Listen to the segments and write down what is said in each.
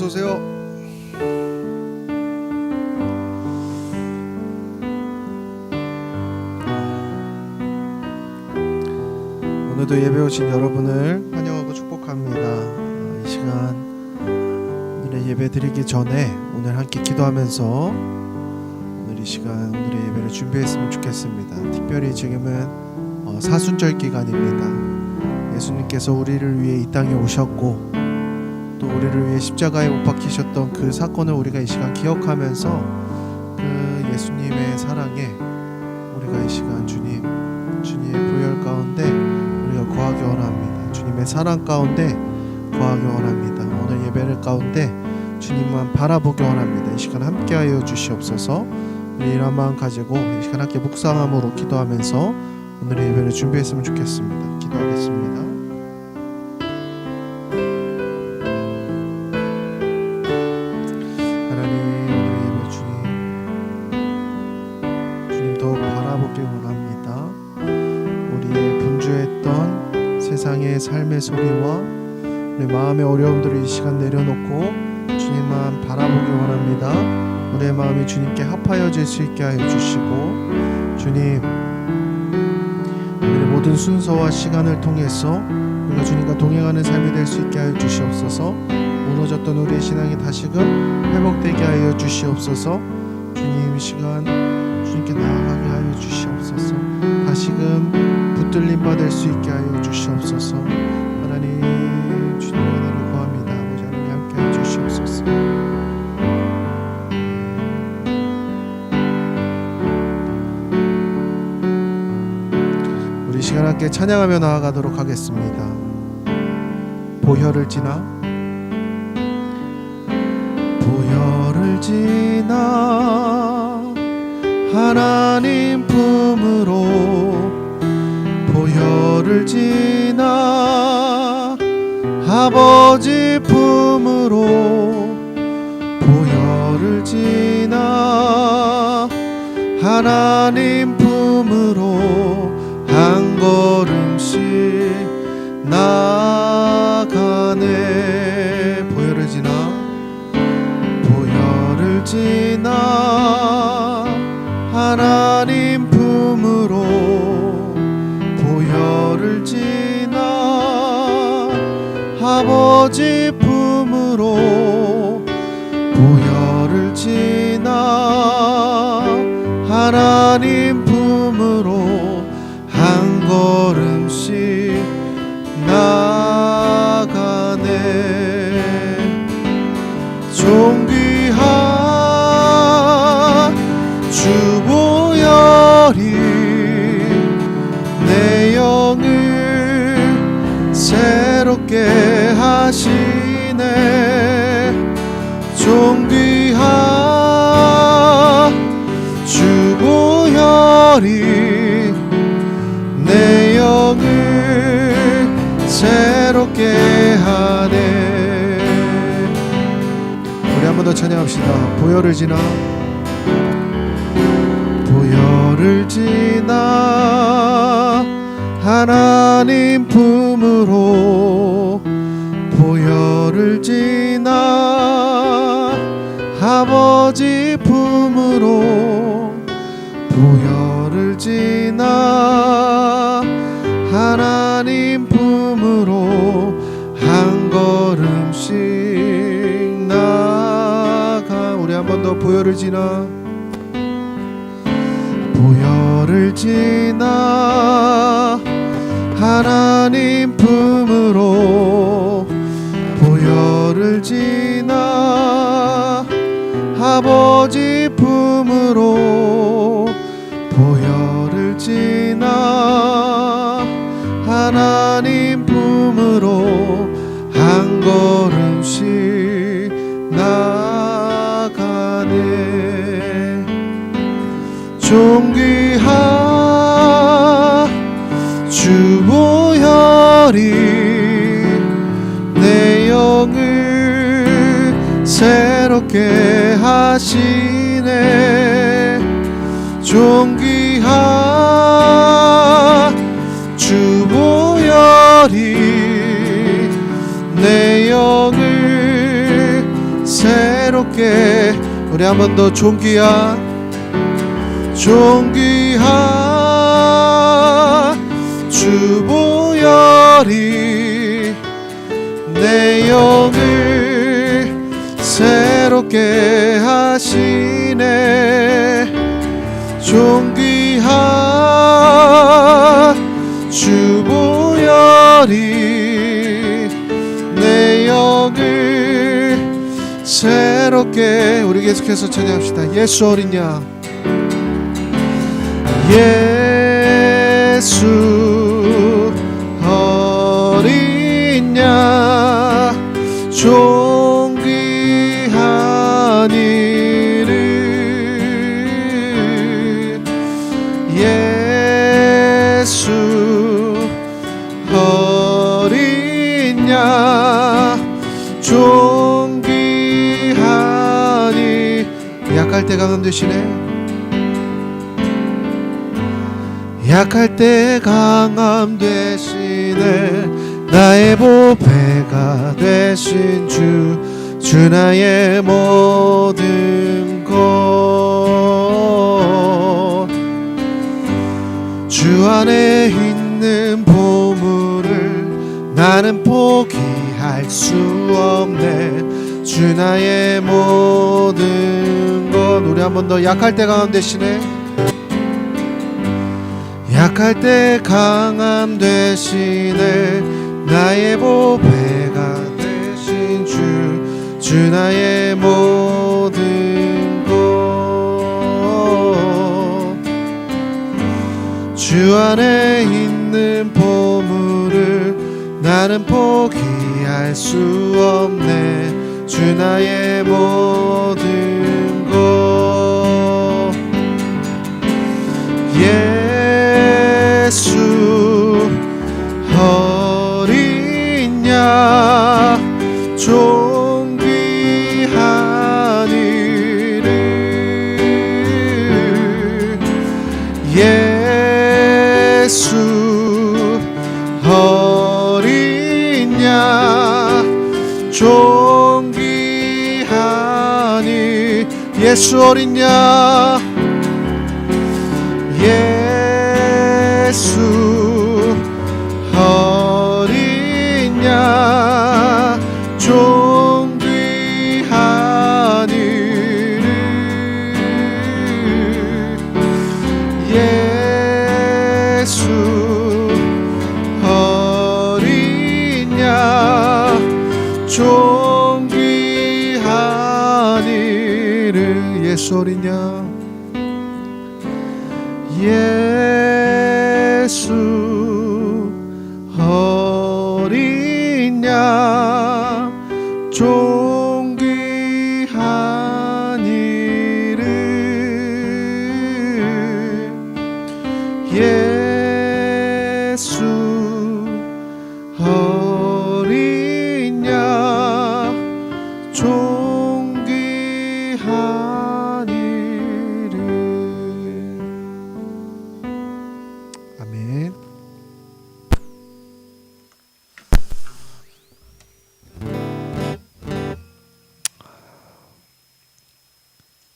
어서 오세요. 오늘도 예배 오신 여러분을 환영하고 축복합니다. 이 시간 오늘의 예배 드리기 전에 오늘 함께 기도하면서 오늘 이 시간 오늘의 예배를 준비했으면 좋겠습니다. 특별히 지금은 사순절 기간입니다. 예수님께서 우리를 위해 이 땅에 오셨고 또 우리를 위해 십자가에 못 박히셨던 그 사건을 우리가 이 시간 기억하면서 그 예수님의 사랑에 우리가 이 시간 주님의 보혈 가운데 우리가 거하기 원합니다. 주님의 사랑 가운데 거하기 원합니다. 오늘 예배를 가운데 주님만 바라보기 원합니다. 이 시간 함께하여 주시옵소서. 우리 이런 마음 가지고 이 시간 함께 묵상함으로 기도하면서 오늘의 예배를 준비했으면 좋겠습니다. 기도하겠습니다. 세상의 삶의 소리와 우리 마음의 어려움들을 이 시간 내려놓고 주님만 바라보기 원합니다. 우리의 마음이 주님께 합하여질 수 있게 하여 주시고 주님 우리의 모든 순서와 시간을 통해서 우리가 주님과 동행하는 삶이 될 수 있게 하여 주시옵소서. 무너졌던 우리의 신앙이 다시금 회복되게 하여 주시옵소서. 주님 이 시간 주님께 나아가게 하여 주시옵소서. 다시금 붙들림 받을 수 있게 하여 주시옵소서. 하나님 주님의 은혜를 구합니다. 아버지 하나님 함께 해 주시옵소서. 우리 시간 함께 찬양하며 나아가도록 하겠습니다. 보혈을 지나 하나님 품으로 보혈을 지나 아버지 품으로 보혈을 지나 하나님 품으로 한 걸음씩 나아가네. 보혈을 지나 하나님 품으로 보혈을 지나 아버지 품으로 보혈을 지나 하나님 품으로 한 걸음씩 나아가네. 존귀한 주 보혈이 내 영을 새롭게 하시네. 존귀한 주 보혈이 내 영을 새롭게 하네. 우리 한 번 더 찬양합시다. 보혈을 지나 하나님 품으로 보혈을 지나 아버지 품으로 보혈을 지나 하나님 품으로 한 걸음씩 나가. 우리 한 번 더 보혈을 지나 하나님 품으로 보혈을 지나 아버지 품으로 보혈을 지나 하나님 품으로 한 걸음씩 나아가네. 존귀한 주 보혈이 내 영을 새롭게 하시네. 존귀한 주 보혈이 내 영을 새롭게 우리 한 번 더 존귀한 주보혈이 내 영을 새롭게 하시네. 존귀한 주보혈이 내 영을 새롭게. 우리 계속해서 찬양합시다. 예수 어린 양, 예수 어린 양, 존귀한 이름, 예수 어린 양, 존귀한 이. 약할 때 강함 되시네. 약할 때 강함 되시네. 나의 보배가 되신 주 나의 모든 것. 주 안에 있는 보물을 나는 포기할 수 없네. 주 나의 모든 것. 우리 한 번 더. 약할 때 강함 되시네. 약할 때 강함 되시네. 나의 보배가 되신 주 나의 모든 것. 주 안에 있는 보물을 나는 포기할 수 없네. 주 나의 모든 것. 예수 어린 양, 존귀한 이름, 예수 어린 양, 존귀한 이. 예수 어린 양, 예수 어린 양, 존귀한 이름, 예수 어린 양, 존귀한 이름. 예수 어린 양, 예수 어린 양, 존귀한 이름, 예수 어린 양, 존귀한 이름. 아멘.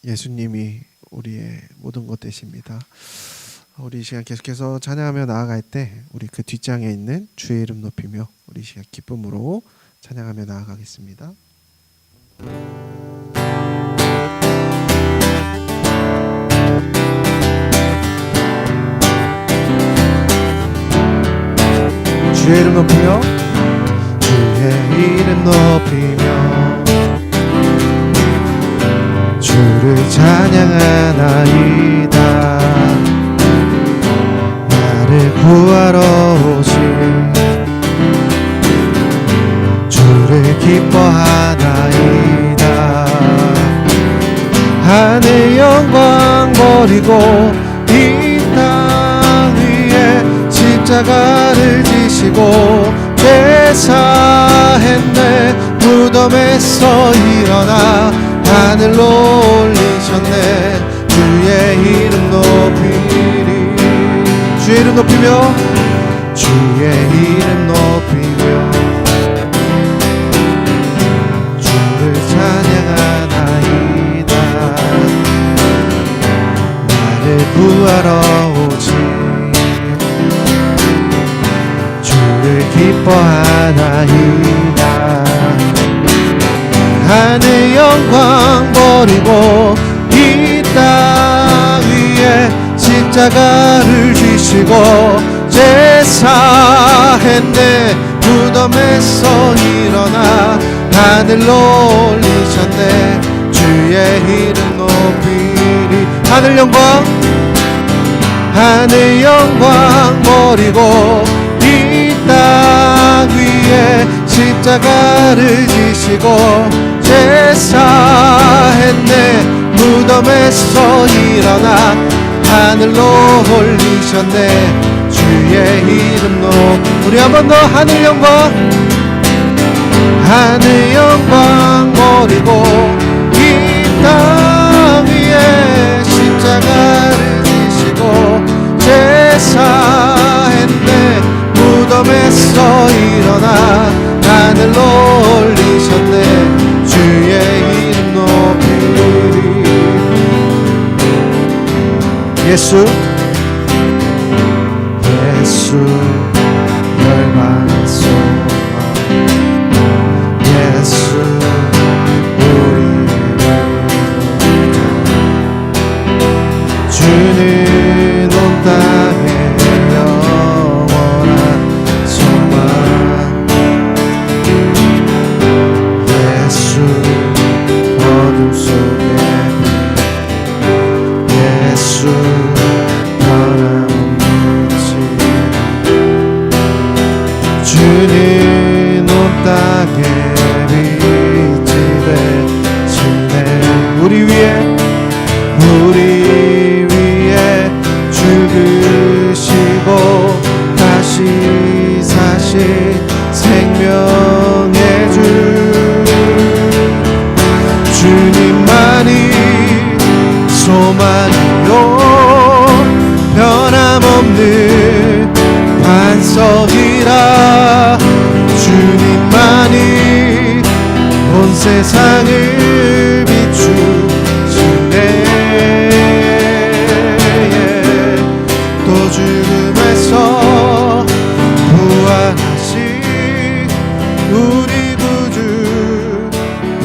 예수님이 우리의 모든 것 되십니다. 우리 이 시간 계속해서 찬양하며 나아갈 때 우리 그 뒷장에 있는 주의 이름 높이며 우리 이 시간 기쁨으로 찬양하며 나아가겠습니다. 주의 이름 높이며, 주의 이름 높이며 주를 찬양하나이다. 나를 구하러 오신 주를 기뻐하나이다. 하늘 영광 버리고 이 땅 위에 십자가를 지시고 대사했네. 무덤에서 일어나 하늘로 올리셨네. 주의 이름 높이리. 주의 이름 높이며, 주의 이름 높이며 주를 찬양하나이다. 기뻐하나이다. 하늘 영광 버리고 이 땅 위에 십자가를 지시고 제사했네. 무덤에서 일어나 하늘로 올리셨네. 주의 이름 높이리. 하늘 영광 버리고 이 땅 위에 십자가를 지시고 제사했네. 무덤에서 일어나 하늘로 올리셨네. 주의 이름 높. 우리 한 번 더 하늘 영광 버리고 이 땅 위에 십자가를 지시고 제사했네. 무덤에서 일어나 하늘로 올리셨네. 주의 이름 높이리. 예수 열방의 소망, 예수 우리의 주는 온 땅에 영원한 소망. 예수 어둠 속에 예수 주는 온 땅에 빛이 되시네. 우리 위에 죽으시고 다시 사신 생명의 주 주님만이 소망이요 변함없는 반석이라. 주님만이 온 세상을 비추시네. 또 죽음에서 부활하신 우리 구주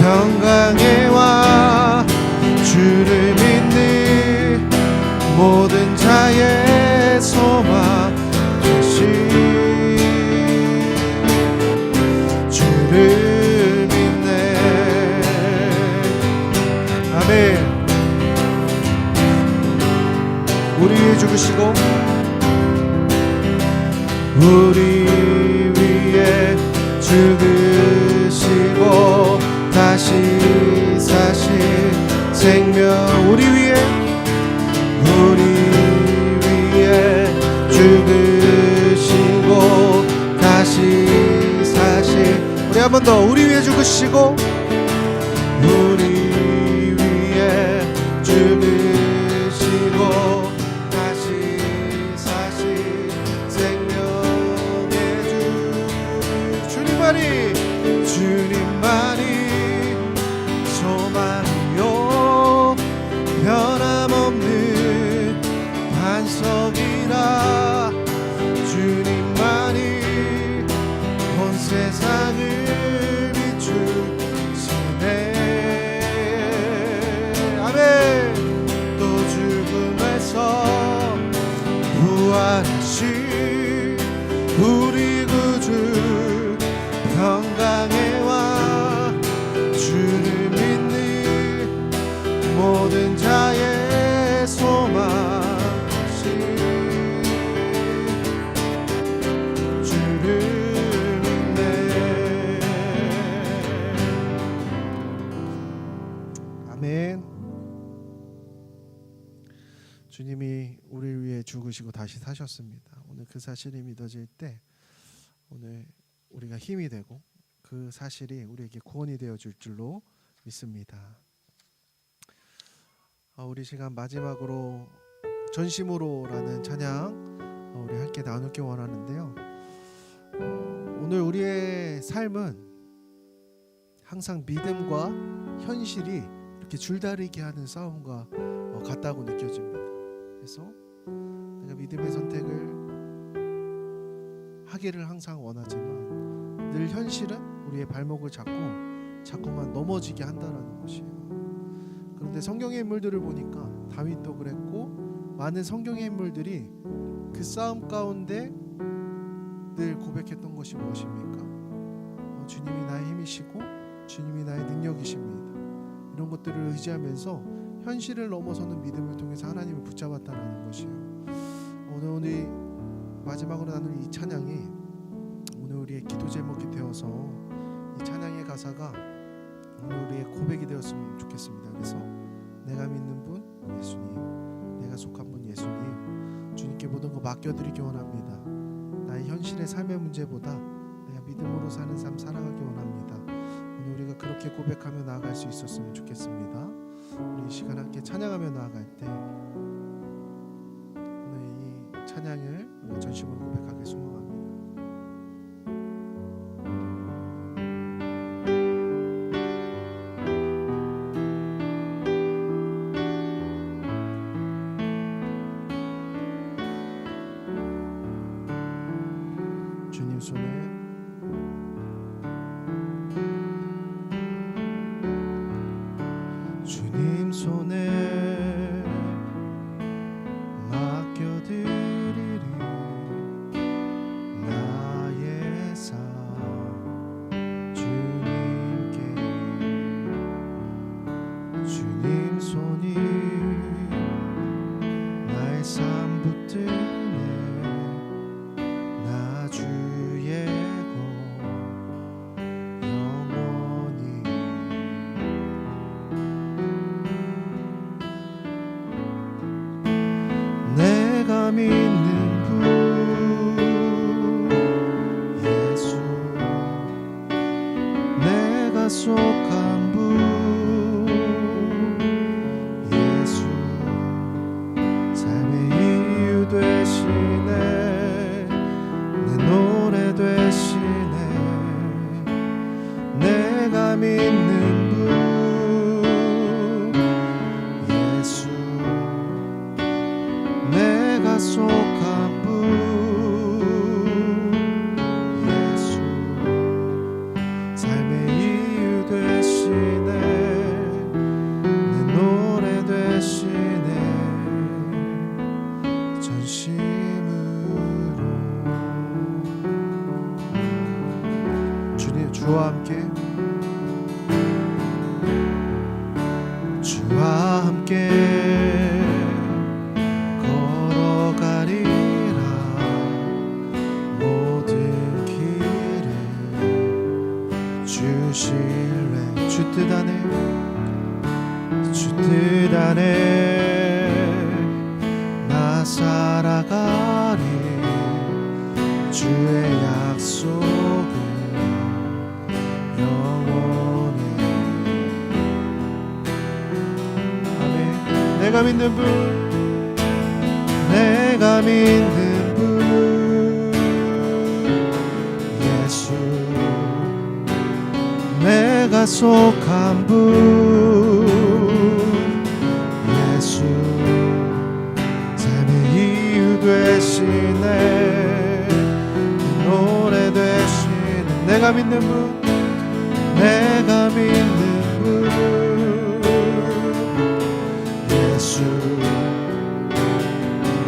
평강에 와 주를 믿는 모든 자의 소망 되시. 주를 믿네. 아멘. 우리 위해 죽으시고 우리 위해 죽으시고 다시 사신 생명. 우리 위해 죽으시고 다시 사신. 우리 한 번 더. 우리 위해 죽으시고 우리 위해 죽으시고 다시 사신 생명의 주 주님만이 소망이요 변함없는 반석이라. 주님만이 온 세상을 비추시네. 아멘. 또 죽음에서 부활하신 우리 구주 평강에 와 주를 믿는 모든 자의 소망이신 주를 믿네. 아멘. 주님이 우리를 위해 죽으시고 다시 사셨습니다. 오늘 그 사실이 믿어질 때 오늘 우리가 힘이 되고 그 사실이 우리에게 구원이 되어줄 줄로 믿습니다. 우리 시간 마지막으로 전심으로라는 찬양 우리 함께 나누기 원하는데요. 오늘 우리의 삶은 항상 믿음과 현실이 이렇게 줄다리기 하는 싸움과 같다고 느껴집니다. 그래서 내가 믿음의 선택을 하기를 항상 원하지만 늘 현실은 우리의 발목을 잡고 자꾸만 넘어지게 한다라는 것이에요. 그런데 성경의 인물들을 보니까 다윗도 그랬고 많은 성경의 인물들이 그 싸움 가운데 늘 고백했던 것이 무엇입니까? 주님이 나의 힘이시고 주님이 나의 능력이십니다. 이런 것들을 의지하면서 현실을 넘어서는 믿음을 통해서 하나님을 붙잡았다는 것이에요. 오늘 마지막으로 나눌 이 찬양이 오늘 우리의 기도 제목이 되어서 이 찬양의 가사가 오늘 우리의 고백이 되었으면 좋겠습니다. 그래서 내가 믿는 분 예수님, 내가 속한 분 예수님, 주님께 모든 거 맡겨드리기 원합니다. 나의 현실의 삶의 문제보다 내가 믿음으로 사는 삶 살아가기 원합니다. 오늘 우리가 그렇게 고백하며 나아갈 수 있었으면 좋겠습니다. 우리 이 시간 함께 찬양하며 나아갈 때 오늘 이 찬양을 우리가 전심으로 고백하게 소망합니다. 주님 손에 주님 손에 맡겨드리리 나의 삶 주님께 주님 손이 나의 삶 붙드네 나 주의 영원히 내가 믿는 분 예수 내가 속한 분 예수 삶의 이유 되시네 내 노래 되시네 내가 믿는 분 예수 내가 속한 분 예수 삶의 이유 되시네 내 노래 되시네 전심으로 주님 주와 함께 주와 함께 걸어가리라 모든 길을 주실래 주 뜻 안에 나 살아가리 주의 약속은 영원해 아멘 내가 믿는 분 내가 믿는 분 예수 내가 속한 분 예수 삶의 이유 되시네 노래 되시네 내가 믿는 분 내가 믿는 분 예수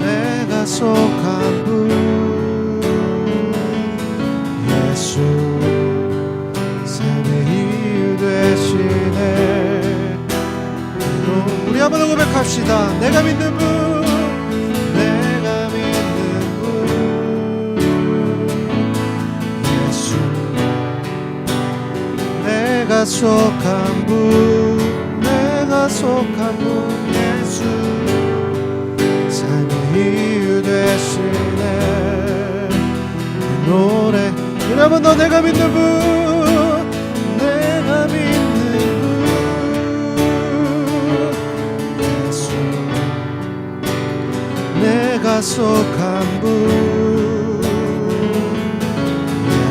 내가 속한 분 예수 삶의 이유 되시네 우리 한번 고백합시다 내가 믿는 분 내가 믿는 분 예수 내가 속한 분 내가 속한 분 예수 이유 되시네 노래 우리 한 번 더 내가 믿는 분 내가 믿는 분 예수 내가 속한 분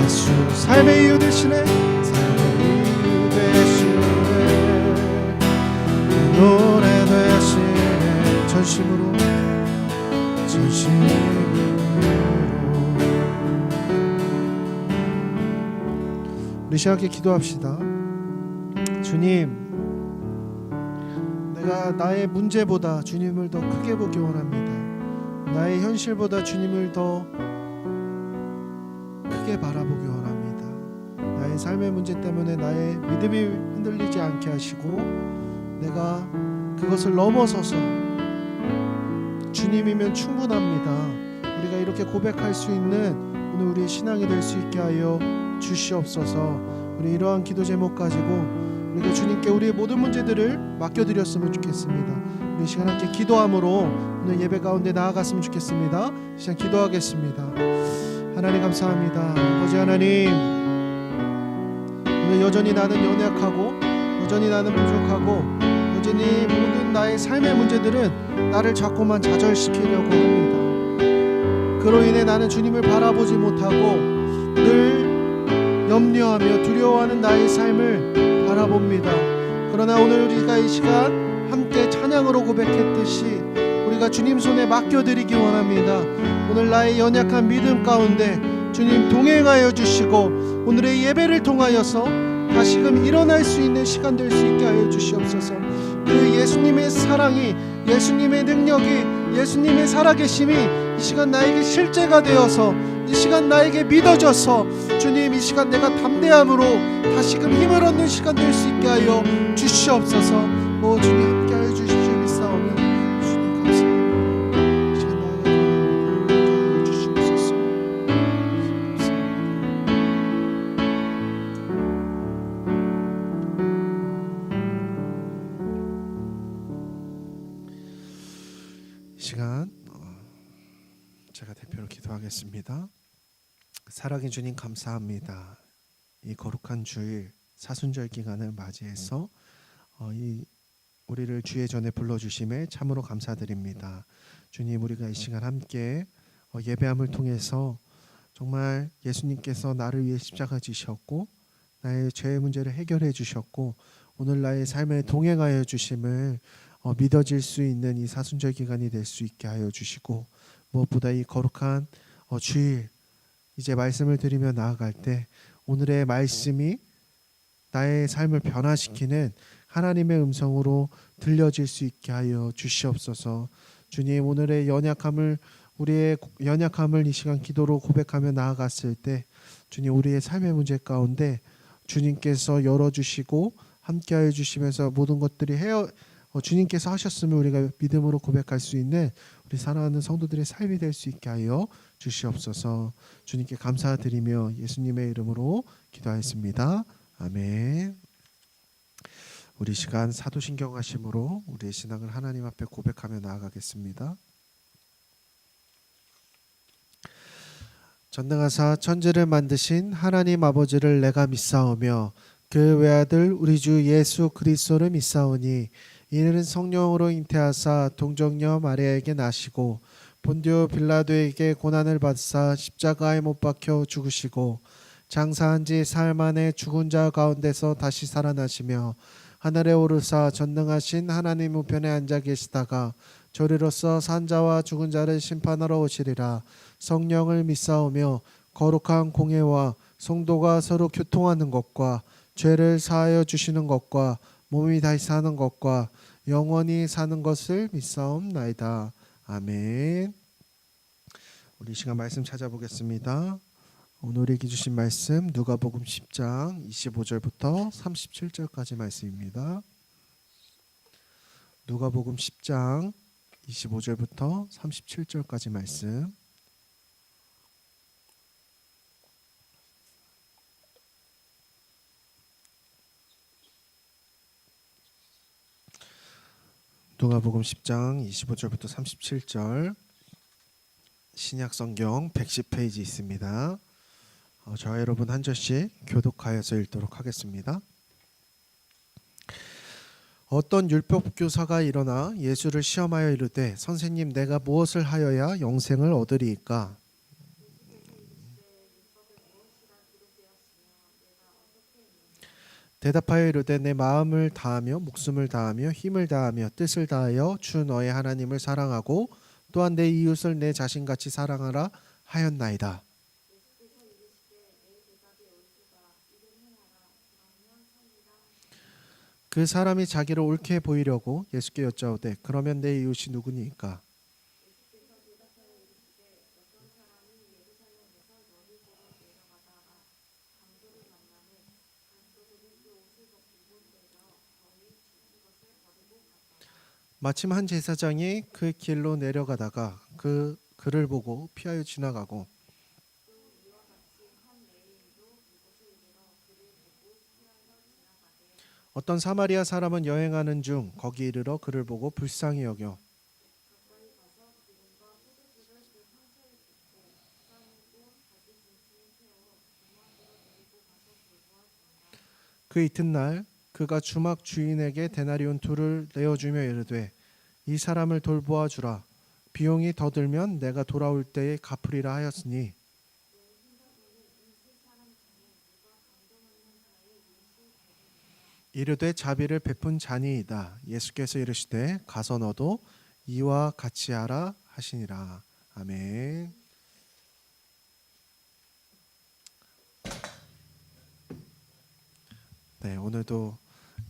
예수 삶의 이유 되시네 삶의 이유 되시네 노래 되시네 전심으로 우리 시작하게 기도합시다. 주님, 내가 나의 문제보다 주님을 더 크게 보기 원합니다. 나의 현실보다 주님을 더 크게 바라보기 원합니다. 나의 삶의 문제 때문에 나의 믿음이 흔들리지 않게 하시고 내가 그것을 넘어서서 주님이면 충분합니다. 우리가 이렇게 고백할 수 있는 오늘 우리의 신앙이 될 수 있게 하여 주시옵소서. 우리 이러한 기도 제목 가지고 우리가 주님께 우리의 모든 문제들을 맡겨드렸으면 좋겠습니다. 우리 시간 함께 기도함으로 오늘 예배 가운데 나아갔으면 좋겠습니다. 시간 기도하겠습니다. 하나님 감사합니다. 아버지 하나님, 오늘 여전히 나는 연약하고 여전히 나는 부족하고 여전히 모든 나의 삶의 문제들은 나를 자꾸만 좌절시키려고 합니다. 그로 인해 나는 주님을 바라보지 못하고 늘 염려하며 두려워하는 나의 삶을 바라봅니다. 그러나 오늘 우리가 이 시간 함께 찬양으로 고백했듯이 우리가 주님 손에 맡겨드리기 원합니다. 오늘 나의 연약한 믿음 가운데 주님 동행하여 주시고 오늘의 예배를 통하여서 다시금 일어날 수 있는 시간 될 수 있게 하여 주시옵소서. 그 예수님의 사랑이, 예수님의 능력이, 예수님의 살아계심이 이 시간 나에게 실제가 되어서 이 시간 나에게 믿어져서 주님 이 시간 내가 담대함으로 다시금 힘을 얻는 시간 될 수 있게 하여 주시옵소서. 주님 함께 하여 주십시오. 믿사오며 주님 감사합니다. 이 시간 나아가 함께 하여 주시옵소서. 이 시간 제가 대표로 기도하겠습니다. 살아계신 주님 감사합니다. 이 거룩한 주일 사순절 기간을 맞이해서 우리를 주의 전에 불러주심에 참으로 감사드립니다. 주님, 우리가 이 시간 함께 예배함을 통해서 정말 예수님께서 나를 위해 십자가 지셨고 나의 죄의 문제를 해결해 주셨고 오늘 나의 삶에 동행하여 주심을 믿어질 수 있는 이 사순절 기간이 될 수 있게 하여 주시고 무엇보다 이 거룩한 주일 이제 말씀을 드리며 나아갈 때 오늘의 말씀이 나의 삶을 변화시키는 하나님의 음성으로 들려질 수 있게 하여 주시옵소서. 주님, 오늘의 우리의 연약함을 이 시간 기도로 고백하며 나아갔을 때 주님, 우리의 삶의 문제 가운데 주님께서 열어주시고 함께하여 주시면서 모든 것들이 주님께서 하셨음을 우리가 믿음으로 고백할 수 있는 우리 사랑하는 성도들의 삶이 될 수 있게 하여 주시옵소서. 주님께 감사드리며 예수님의 이름으로 기도하였습니다. 아멘. 우리 시간 사도신경 하심으로 우리의 신앙을 하나님 앞에 고백하며 나아가겠습니다. 전능하사 천지를 만드신 하나님 아버지를 내가 믿사오며 그 외아들 우리 주 예수 그리스도를 믿사오니 이는 성령으로 잉태하사 동정녀 마리아에게 나시고 본디오 빌라도에게 고난을 받사 십자가에 못 박혀 죽으시고 장사한 지 사흘 만에 죽은 자 가운데서 다시 살아나시며 하늘에 오르사 전능하신 하나님 우편에 앉아 계시다가 저리로서 산 자와 죽은 자를 심판하러 오시리라. 성령을 믿사오며 거룩한 공예와 성도가 서로 교통하는 것과 죄를 사하여 주시는 것과 몸이 다시 사는 것과 영원히 사는 것을 믿사옵나이다. 아멘. 우리 시간 말씀 찾아보겠습니다. 오늘에게 주신 말씀 누가복음 10장 25절부터 37절까지 말씀입니다. 누가복음 10장 25절부터 37절까지 말씀. 누가복음 10장 25절부터 37절 신약성경 110페이지 있습니다. 저와 여러분 한 절씩 교독하여서 읽도록 하겠습니다. 어떤 율법교사가 일어나 예수를 시험하여 이르되 선생님 내가 무엇을 하여야 영생을 얻으리이까? 대답하여 이르되 내 마음을 다하며 목숨을 다하며 힘을 다하며 뜻을 다하여 주 너의 하나님을 사랑하고 또한 내 이웃을 내 자신같이 사랑하라 하였나이다. 그 사람이 자기를 옳게 보이려고 예수께 여짜오되 그러면 내 이웃이 누구니까? 마침 한 제사장이 그 길로 내려가다가 그를 보고 피하여 지나가고 어떤 사마리아 사람은 여행하는 중 거기 이르러 그를 보고 불쌍히 여겨 그 이튿날 그가 주막 주인에게 데나리온 둘을 내어주며 이르되 이 사람을 돌보아 주라. 비용이 더 들면 내가 돌아올 때에 갚으리라 하였으니 이르되 자비를 베푼 자니이다. 예수께서 이르시되 가서 너도 이와 같이 하라 하시니라. 아멘. 네, 오늘도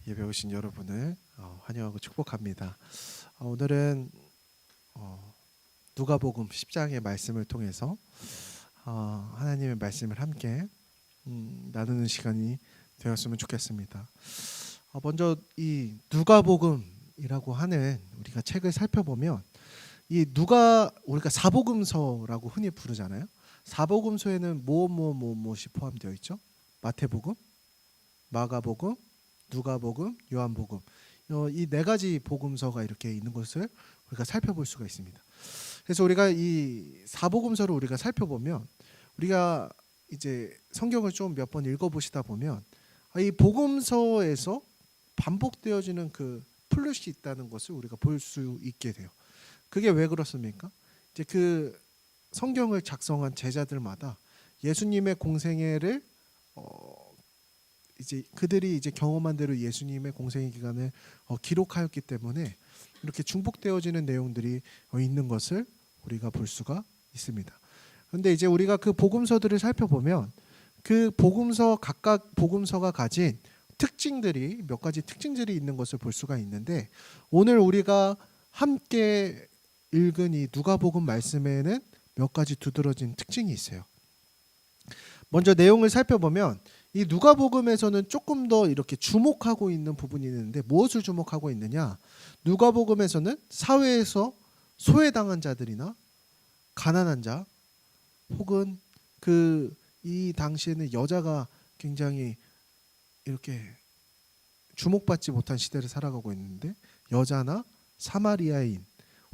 예배 오신 여러분을 환영하고 축복합니다. 오늘은 누가복음 10장의 말씀을 통해서 하나님의 말씀을 함께 나누는 시간이 되었으면 좋겠습니다. 먼저 이 누가복음이라고 하는 우리가 책을 살펴보면 이 우리가 사복음서라고 흔히 부르잖아요. 사복음서에는 무엇이 포함되어 있죠? 마태복음, 마가복음, 누가복음, 요한복음. 이 네 가지 복음서가 이렇게 있는 것을 우리가 살펴볼 수가 있습니다. 그래서 우리가 이 사복음서를 우리가 살펴보면 우리가 이제 성경을 좀 몇 번 읽어보시다 보면 이 복음서에서 반복되어지는 그 플롯이 있다는 것을 우리가 볼 수 있게 돼요. 그게 왜 그렇습니까? 이제 그 성경을 작성한 제자들마다 예수님의 공생애를 이제 그들이 이제 경험한 대로 예수님의 공생애 기간을 기록하였기 때문에 이렇게 중복되어지는 내용들이 있는 것을 우리가 볼 수가 있습니다. 그런데 이제 우리가 그 복음서들을 살펴보면 그 복음서 각각 복음서가 가진 특징들이 몇 가지 특징들이 있는 것을 볼 수가 있는데 오늘 우리가 함께 읽은 이 누가복음 말씀에는 몇 가지 두드러진 특징이 있어요. 먼저 내용을 살펴보면 이 누가복음에서는 조금 더 이렇게 주목하고 있는 부분이 있는데 무엇을 주목하고 있느냐? 누가복음에서는 사회에서 소외당한 자들이나 가난한 자 혹은 이 당시에는 여자가 굉장히 이렇게 주목받지 못한 시대를 살아가고 있는데 여자나 사마리아인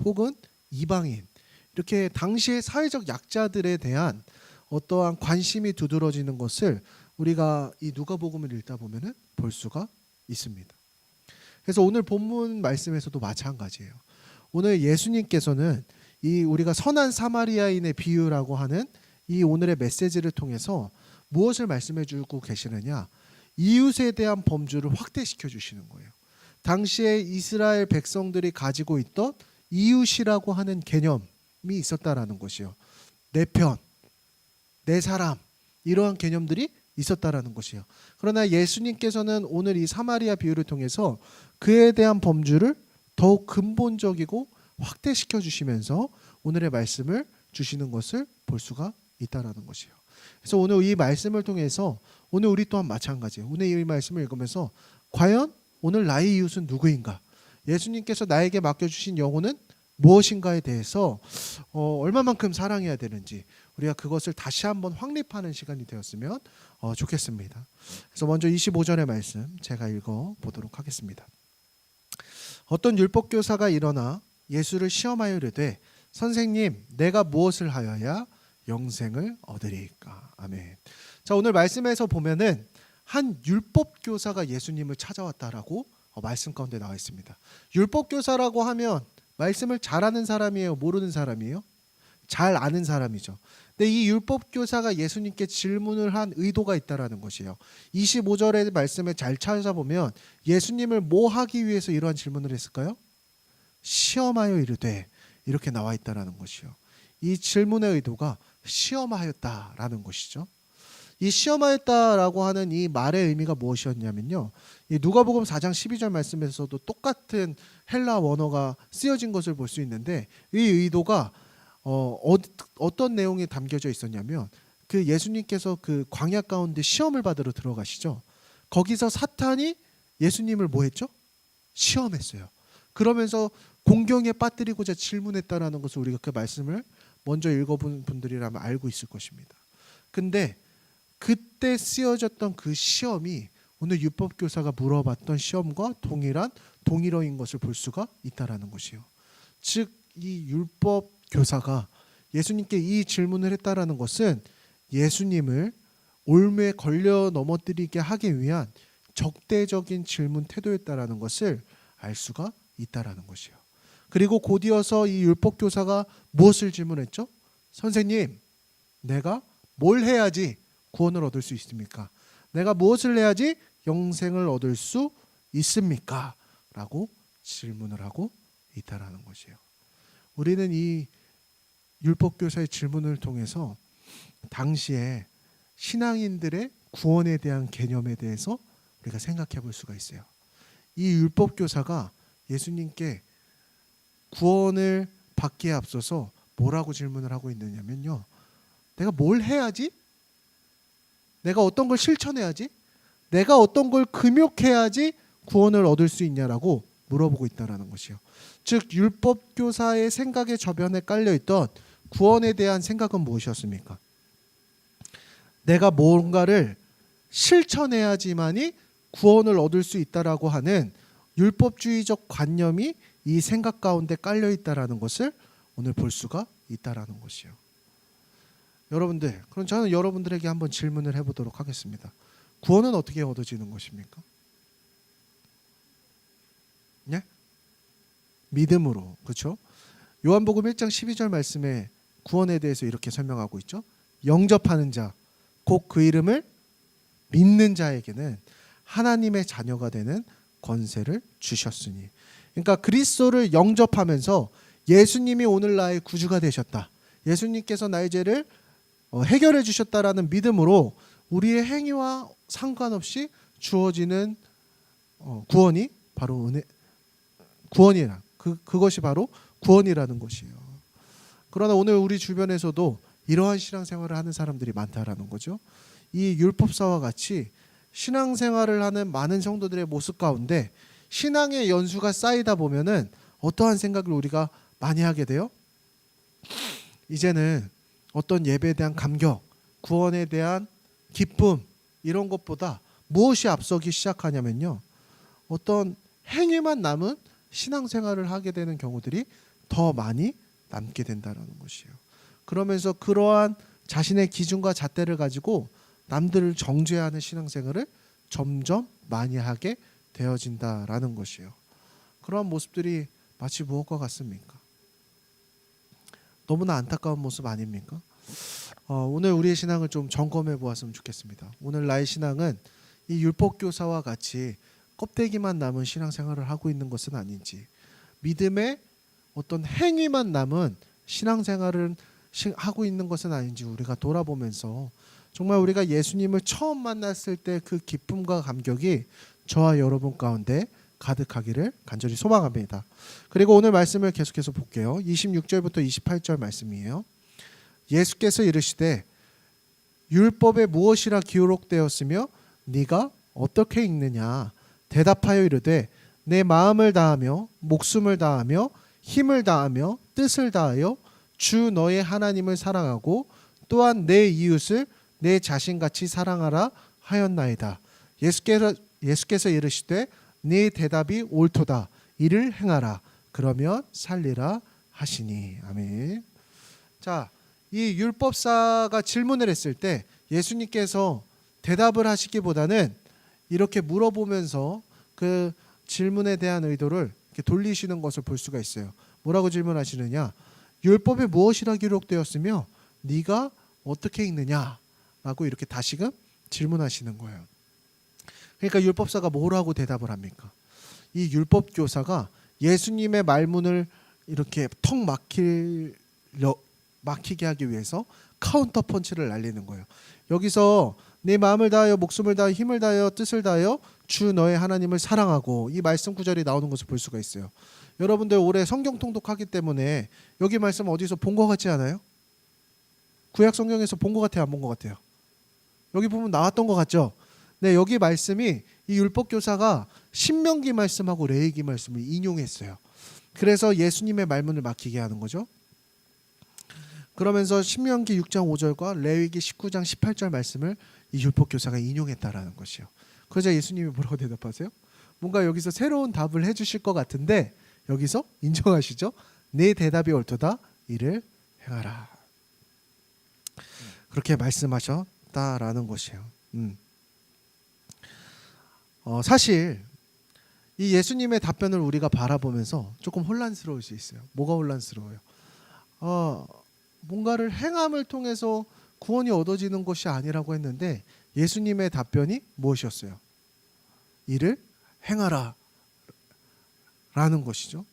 혹은 이방인 이렇게 당시의 사회적 약자들에 대한 어떠한 관심이 두드러지는 것을 우리가 이 누가복음을 읽다 보면은 볼 수가 있습니다. 그래서 오늘 본문 말씀에서도 마찬가지예요. 오늘 예수님께서는 이 우리가 선한 사마리아인의 비유라고 하는 이 오늘의 메시지를 통해서 무엇을 말씀해 주고 계시느냐? 이웃에 대한 범주를 확대시켜 주시는 거예요. 당시에 이스라엘 백성들이 가지고 있던 이웃이라고 하는 개념이 있었다라는 것이요. 내 편, 내 사람 이러한 개념들이 있었다라는 것이요. 그러나 예수님께서는 오늘 이 사마리아 비유를 통해서 그에 대한 범주를 더욱 근본적이고 확대시켜 주시면서 오늘의 말씀을 주시는 것을 볼 수가 있다라는 것이요. 그래서 오늘 이 말씀을 통해서 오늘 우리 또한 마찬가지예요. 오늘 이 말씀을 읽으면서 과연 오늘 나의 이웃은 누구인가? 예수님께서 나에게 맡겨주신 영혼은 무엇인가에 대해서 얼마만큼 사랑해야 되는지 우리가 그것을 다시 한번 확립하는 시간이 되었으면 좋겠습니다. 그래서 먼저 25절의 말씀 제가 읽어보도록 하겠습니다. 어떤 율법교사가 일어나 예수를 시험하여 이르되 선생님 내가 무엇을 하여야 영생을 얻으리까? 아멘. 자, 오늘 말씀에서 보면은 한 율법교사가 예수님을 찾아왔다라고 말씀 가운데 나와 있습니다. 율법교사라고 하면 말씀을 잘 아는 사람이에요? 모르는 사람이에요? 잘 아는 사람이죠. 근데 이 율법교사가 예수님께 질문을 한 의도가 있다라는 것이에요. 25절의 말씀을 잘 찾아보면 예수님을 뭐 하기 위해서 이러한 질문을 했을까요? 시험하여 이르되 이렇게 나와 있다라는 것이요. 이 질문의 의도가 시험하였다라는 것이죠. 이 시험하였다라고 하는 이 말의 의미가 무엇이었냐면요. 이 누가복음 4장 12절 말씀에서도 똑같은 헬라 원어가 쓰여진 것을 볼 수 있는데 이 의도가 어떤 내용이 담겨져 있었냐면 그 예수님께서 그 광야 가운데 시험을 받으러 들어가시죠. 거기서 사탄이 예수님을 뭐 했죠? 시험했어요. 그러면서 공경에 빠뜨리고자 질문했다라는 것을 우리가 그 말씀을 먼저 읽어본 분들이라면 알고 있을 것입니다. 근데 그때 쓰여졌던 그 시험이 오늘 율법교사가 물어봤던 시험과 동일어인 것을 볼 수가 있다라는 것이요. 즉 이 율법교사가 예수님께 이 질문을 했다라는 것은 예수님을 올무에 걸려 넘어뜨리게 하기 위한 적대적인 질문 태도였다라는 것을 알 수가 있다라는 것이요. 그리고 곧이어서 이 율법교사가 무엇을 질문했죠? 선생님, 내가 뭘 해야지 구원을 얻을 수 있습니까? 내가 무엇을 해야지 영생을 얻을 수 있습니까? 라고 질문을 하고 있다라는 것이에요. 우리는 이 율법교사의 질문을 통해서 당시에 신앙인들의 구원에 대한 개념에 대해서 우리가 생각해 볼 수가 있어요. 이 율법교사가 예수님께 구원을 받기에 앞서서 뭐라고 질문을 하고 있느냐면요. 내가 뭘 해야지? 내가 어떤 걸 실천해야지? 내가 어떤 걸 금욕해야지 구원을 얻을 수 있냐라고 물어보고 있다는 것이요. 즉 율법교사의 생각의 저변에 깔려있던 구원에 대한 생각은 무엇이었습니까? 내가 뭔가를 실천해야지만이 구원을 얻을 수 있다라고 하는 율법주의적 관념이 이 생각 가운데 깔려있다라는 것을 오늘 볼 수가 있다라는 것이요. 여러분들, 그럼 저는 여러분들에게 한번 질문을 해보도록 하겠습니다. 구원은 어떻게 얻어지는 것입니까? 네? 믿음으로, 그렇죠? 요한복음 1장 12절 말씀에 구원에 대해서 이렇게 설명하고 있죠. 영접하는 자, 곧 그 이름을 믿는 자에게는 하나님의 자녀가 되는 권세를 주셨으니. 그러니까 그리스도를 영접하면서 예수님이 오늘 나의 구주가 되셨다. 예수님께서 나의 죄를 해결해 주셨다라는 믿음으로 우리의 행위와 상관없이 주어지는 구원이 바로 그것이 바로 구원이라는 것이에요. 그러나 오늘 우리 주변에서도 이러한 신앙생활을 하는 사람들이 많다라는 거죠. 이 율법사와 같이 신앙생활을 하는 많은 성도들의 모습 가운데 신앙의 연수가 쌓이다 보면은 어떠한 생각을 우리가 많이 하게 돼요? 이제는 어떤 예배에 대한 감격, 구원에 대한 기쁨 이런 것보다 무엇이 앞서기 시작하냐면요. 어떤 행위만 남은 신앙생활을 하게 되는 경우들이 더 많이 남게 된다는 것이에요. 그러면서 그러한 자신의 기준과 잣대를 가지고 남들을 정죄하는 신앙생활을 점점 많이 하게 되어진다라는 것이에요. 그러한 모습들이 마치 무엇과 같습니까? 너무나 안타까운 모습 아닙니까? 오늘 우리의 신앙을 좀 점검해 보았으면 좋겠습니다. 오늘 나의 신앙은 이 율법교사와 같이 껍데기만 남은 신앙생활을 하고 있는 것은 아닌지, 믿음의 어떤 행위만 남은 신앙생활을 하고 있는 것은 아닌지 우리가 돌아보면서 정말 우리가 예수님을 처음 만났을 때 그 기쁨과 감격이 저와 여러분 가운데 가득하기를 간절히 소망합니다. 그리고 오늘 말씀을 계속해서 볼게요. 26절부터 28절 말씀이에요. 예수께서 이르시되 율법에 무엇이라 기록되었으며 네가 어떻게 읽느냐 대답하여 이르되 내 마음을 다하며 목숨을 다하며 힘을 다하며 뜻을 다하여 주 너의 하나님을 사랑하고 또한 내 이웃을 내 자신같이 사랑하라 하였나이다. 예수께서 이르시되 네 대답이 옳도다. 이를 행하라. 그러면 살리라 하시니. 아멘. 자, 이 율법사가 질문을 했을 때 예수님께서 대답을 하시기보다는 이렇게 물어보면서 그 질문에 대한 의도를 이렇게 돌리시는 것을 볼 수가 있어요. 뭐라고 질문하시느냐? 율법에 무엇이라 기록되었으며 네가 어떻게 읽느냐라고 이렇게 다시금 질문하시는 거예요. 그러니까 율법사가 뭐라고 대답을 합니까? 이 율법교사가 예수님의 말문을 이렇게 턱 막히게 하기 위해서 카운터 펀치를 날리는 거예요. 여기서 내 마음을 다하여 목숨을 다하여 힘을 다하여 뜻을 다하여 주 너의 하나님을 사랑하고 이 말씀 구절이 나오는 것을 볼 수가 있어요. 여러분들 올해 성경 통독하기 때문에 여기 말씀 어디서 본 것 같지 않아요? 구약 성경에서 본 것 같아요, 안 본 것 같아요? 여기 보면 나왔던 것 같죠? 네, 여기 말씀이 이 율법 교사가 신명기 말씀하고 레위기 말씀을 인용했어요. 그래서 예수님의 말문을 막히게 하는 거죠. 그러면서 신명기 6장 5절과 레위기 19장 18절 말씀을 이 율법 교사가 인용했다라는 것이요. 그러자 예수님이 뭐라고 대답하세요? 뭔가 여기서 새로운 답을 해주실 것 같은데 여기서 인정하시죠? 내 대답이 옳도다 이를 행하라. 그렇게 말씀하셨다라는 것이에요. 사실 이 예수님의 답변을 우리가 바라보면서 조금 혼란스러울 수 있어요. 뭐가 혼란스러워요? 뭔가를 행함을 통해서 구원이 얻어지는 것이 아니라고 했는데 예수님의 답변이 무엇이었어요? 이를 행하라 라는 것이죠.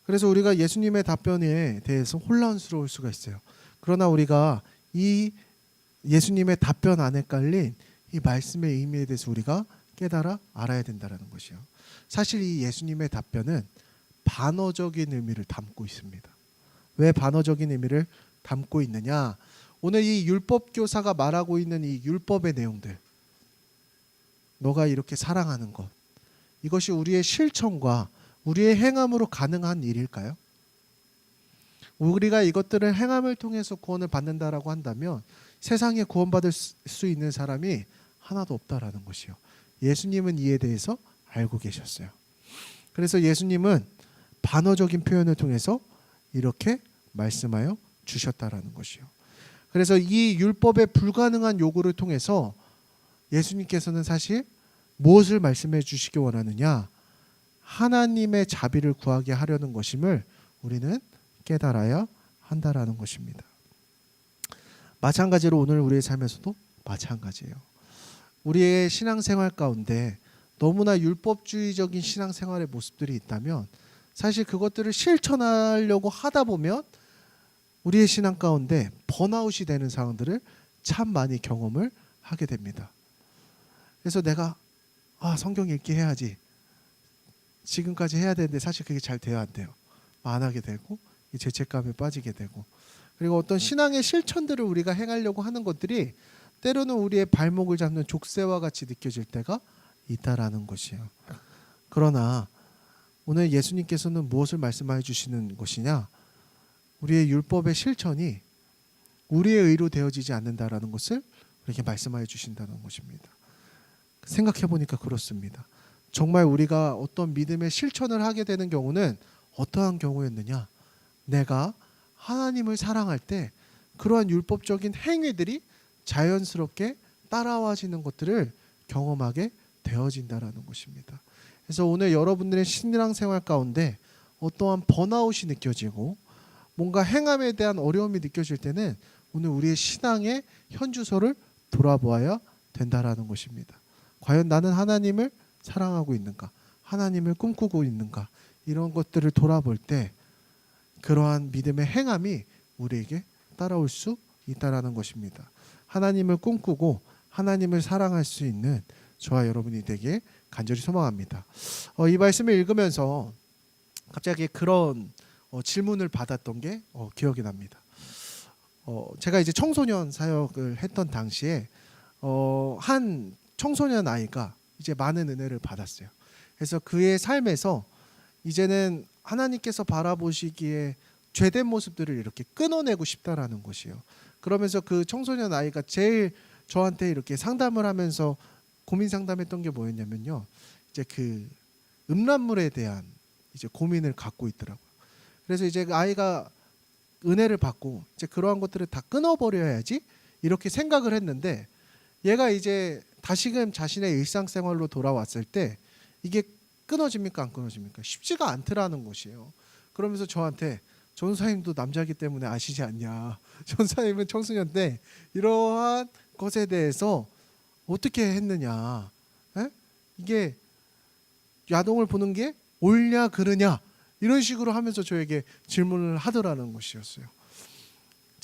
그래서 우리가 예수님의 답변에 대해서 혼란스러울 수가 있어요. 그러나 우리가 이 예수님의 답변 안에 깔린 이 말씀의 의미에 대해서 우리가 깨달아 알아야 된다는 것이요. 사실 이 예수님의 답변은 반어적인 의미를 담고 있습니다. 왜 반어적인 의미를 담고 있느냐? 오늘 이 율법 교사가 말하고 있는 이 율법의 내용들, 너가 이렇게 사랑하는 것, 이것이 우리의 실천과 우리의 행함으로 가능한 일일까요? 우리가 이것들을 행함을 통해서 구원을 받는다라고 한다면 세상에 구원받을 수 있는 사람이 하나도 없다라는 것이요. 예수님은 이에 대해서 알고 계셨어요. 그래서 예수님은 반어적인 표현을 통해서 이렇게 말씀하여 주셨다라는 것이요. 그래서 이 율법의 불가능한 요구를 통해서 예수님께서는 사실 무엇을 말씀해 주시기 원하느냐? 하나님의 자비를 구하게 하려는 것임을 우리는 깨달아야 한다라는 것입니다. 마찬가지로 오늘 우리의 삶에서도 마찬가지예요. 우리의 신앙생활 가운데 너무나 율법주의적인 신앙생활의 모습들이 있다면 사실 그것들을 실천하려고 하다 보면 우리의 신앙 가운데 번아웃이 되는 상황들을 참 많이 경험을 하게 됩니다. 그래서 내가 성경 읽기 해야지, 지금까지 해야 되는데 사실 그게 잘 돼야 안 돼요. 안 하게 되고 죄책감에 빠지게 되고, 그리고 어떤 신앙의 실천들을 우리가 행하려고 하는 것들이 때로는 우리의 발목을 잡는 족쇄와 같이 느껴질 때가 있다라는 것이에요. 그러나 오늘 예수님께서는 무엇을 말씀해 주시는 것이냐? 우리의 율법의 실천이 우리의 의로 되어지지 않는다라는 것을 이렇게 말씀해 주신다는 것입니다. 생각해 보니까 그렇습니다. 정말 우리가 어떤 믿음의 실천을 하게 되는 경우는 어떠한 경우였느냐? 내가 하나님을 사랑할 때 그러한 율법적인 행위들이 자연스럽게 따라와지는 것들을 경험하게 되어진다라는 것입니다. 그래서 오늘 여러분들의 신앙생활 가운데 어떠한 번아웃이 느껴지고 뭔가 행함에 대한 어려움이 느껴질 때는 오늘 우리의 신앙의 현주소를 돌아보아야 된다라는 것입니다. 과연 나는 하나님을 사랑하고 있는가? 하나님을 꿈꾸고 있는가? 이런 것들을 돌아볼 때 그러한 믿음의 행함이 우리에게 따라올 수 있다라는 것입니다. 하나님을 꿈꾸고 하나님을 사랑할 수 있는 저와 여러분이 되길 간절히 소망합니다. 이 말씀을 읽으면서 갑자기 그런 질문을 받았던 게 기억이 납니다. 제가 이제 청소년 사역을 했던 당시에 한 청소년 아이가 이제 많은 은혜를 받았어요. 그래서 그의 삶에서 이제는 하나님께서 바라보시기에 죄된 모습들을 이렇게 끊어내고 싶다라는 것이에요. 그러면서 그 청소년 아이가 제일 저한테 이렇게 상담을 하면서 고민 상담했던 게 뭐였냐면요. 이제 그 음란물에 대한 이제 고민을 갖고 있더라고요. 그래서 이제 그 아이가 은혜를 받고 이제 그러한 것들을 다 끊어버려야지 이렇게 생각을 했는데 얘가 이제 다시금 자신의 일상생활로 돌아왔을 때 이게 끊어집니까 안 끊어집니까? 쉽지가 않더라는 것이에요. 그러면서 저한테 전사님도 남자이기 때문에 아시지 않냐. 전사님은 청소년 때 이러한 것에 대해서 어떻게 했느냐. 에? 이게 야동을 보는 게 옳냐 그르냐 이런 식으로 하면서 저에게 질문을 하더라는 것이었어요.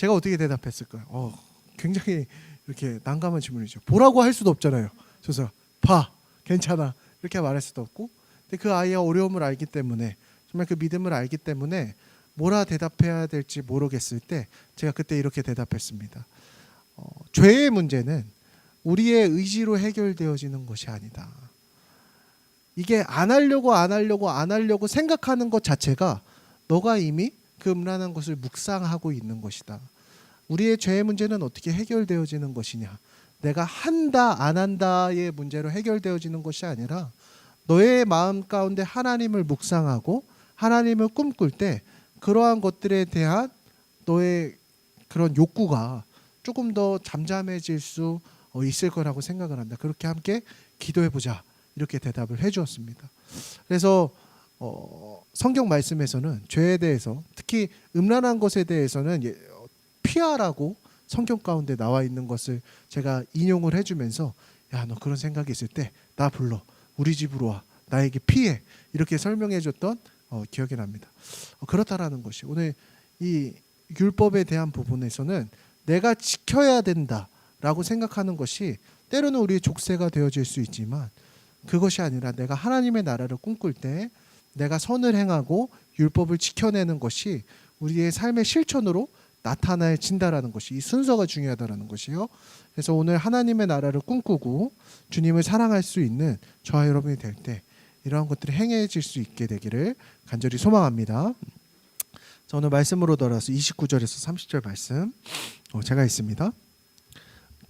제가 어떻게 대답했을까요? 굉장히 이렇게 난감한 질문이죠. 보라고 할 수도 없잖아요. 그래서 봐, 괜찮아 이렇게 말할 수도 없고, 근데 그 아이의 어려움을 알기 때문에, 정말 그 믿음을 알기 때문에 뭐라 대답해야 될지 모르겠을 때 제가 그때 이렇게 대답했습니다. 죄의 문제는 우리의 의지로 해결되어지는 것이 아니다. 이게 안 하려고 생각하는 것 자체가 너가 이미 그 음란한 것을 묵상하고 있는 것이다. 우리의 죄의 문제는 어떻게 해결되어지는 것이냐, 내가 한다 안 한다의 문제로 해결되어지는 것이 아니라 너의 마음 가운데 하나님을 묵상하고 하나님을 꿈꿀 때 그러한 것들에 대한 너의 그런 욕구가 조금 더 잠잠해질 수 있을 거라고 생각을 한다. 그렇게 함께 기도해보자, 이렇게 대답을 해주었습니다. 그래서 성경 말씀에서는 죄에 대해서, 특히 음란한 것에 대해서는 피하라고 성경 가운데 나와 있는 것을 제가 인용을 해주면서, 야, 너 그런 생각이 있을 때 나 불러, 우리 집으로 와, 나에게 피해, 이렇게 설명해줬던 기억이 납니다. 그렇다라는 것이, 오늘 이 율법에 대한 부분에서는 내가 지켜야 된다라고 생각하는 것이 때로는 우리의 족쇄가 되어질 수 있지만, 그것이 아니라 내가 하나님의 나라를 꿈꿀 때 내가 선을 행하고 율법을 지켜내는 것이 우리의 삶의 실천으로 나타나진다라는 것이, 이 순서가 중요하다라는 것이요. 그래서 오늘 하나님의 나라를 꿈꾸고 주님을 사랑할 수 있는 저와 여러분이 될 때 이러한 것들이 행해질 수 있게 되기를 간절히 소망합니다. 자, 오늘 말씀으로 돌아와서 29절에서 30절 말씀 제가 있습니다.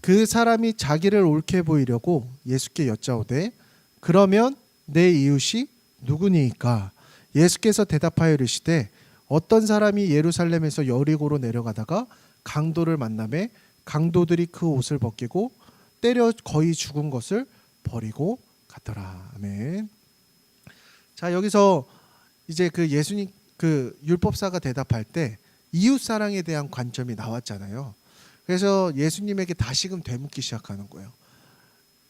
그 사람이 자기를 옳게 보이려고 예수께 여짜오되 그러면 내 이웃이 누구니이까? 예수께서 대답하여 이르시되 어떤 사람이 예루살렘에서 여리고로 내려가다가 강도를 만나매 강도들이 그 옷을 벗기고 때려 거의 죽은 것을 버리고 갔더라. 아멘. 자, 여기서 이제 그 예수님, 그 율법사가 대답할 때 이웃 사랑에 대한 관점이 나왔잖아요. 그래서 예수님에게 다시금 되묻기 시작하는 거예요.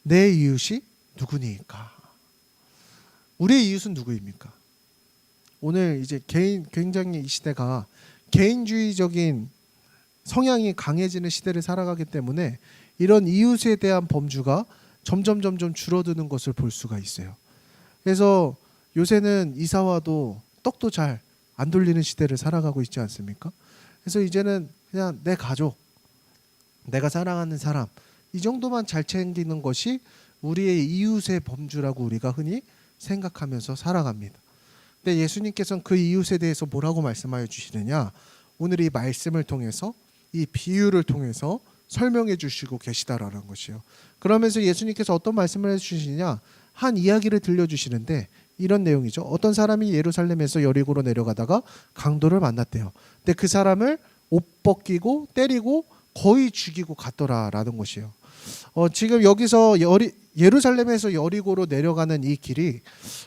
내 이웃이 누구니까? 우리의 이웃은 누구입니까? 오늘 이제 굉장히 이 시대가 개인주의적인 성향이 강해지는 시대를 살아가기 때문에 이런 이웃에 대한 범주가 점점 줄어드는 것을 볼 수가 있어요. 그래서 요새는 이사와도 떡도 잘 안 돌리는 시대를 살아가고 있지 않습니까? 그래서 이제는 그냥 내 가족, 내가 사랑하는 사람, 이 정도만 잘 챙기는 것이 우리의 이웃의 범주라고 우리가 흔히 생각하면서 살아갑니다. 근데 예수님께서는 그 이웃에 대해서 뭐라고 말씀하여 주시느냐? 오늘 이 말씀을 통해서, 이 비유를 통해서 설명해 주시고 계시다라는 것이요. 그러면서 예수님께서 어떤 말씀을 해주시느냐? 한 이야기를 들려주시는데 이런 내용이죠. 어떤 사람이 예루살렘에서 여리고로 내려가다가 강도를 만났대요. 근데 그 사람을 옷 벗기고 때리고 거의 죽이고 갔더라라는 것이요. 지금 여기서 예루살렘에서 여리고로 내려가는 이 길이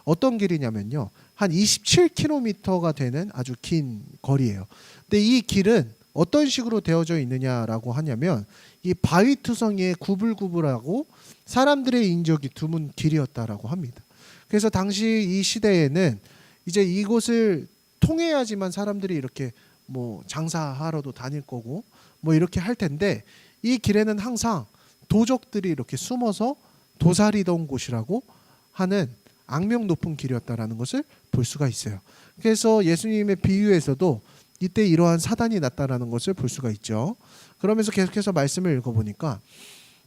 어떤 길이냐면요, 한 27km가 되는 아주 긴 거리예요. 근데 이 길은 어떤 식으로 되어져 있느냐라고 하냐면 이 바위투성이에 구불구불하고 사람들의 인적이 드문 길이었다라고 합니다. 그래서 당시 이 시대에는 이제 이곳을 통해야지만 사람들이 이렇게 뭐 장사하러도 다닐 거고 뭐 이렇게 할 텐데, 이 길에는 항상 도적들이 이렇게 숨어서 도사리던 곳이라고 하는 악명 높은 길이었다라는 것을 볼 수가 있어요. 그래서 예수님의 비유에서도 이때 이러한 사단이 났다라는 것을 볼 수가 있죠. 그러면서 계속해서 말씀을 읽어보니까,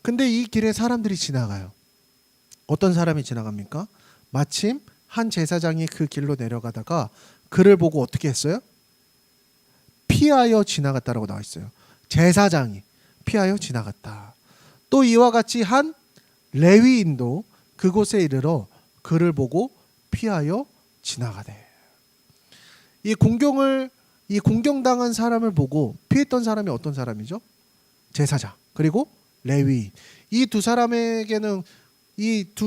근데 이 길에 사람들이 지나가요. 어떤 사람이 지나갑니까? 마침 한 제사장이 그 길로 내려가다가 그를 보고 어떻게 했어요? 피하여 지나갔다라고 나와 있어요. 제사장이 피하여 지나갔다. 또 이와 같이 한 레위인도 그곳에 이르러 그를 보고 피하여 지나가되. 이 공경당한 사람을 보고 피했던 사람이 어떤 사람이죠? 제사장 그리고 레위인. 이 두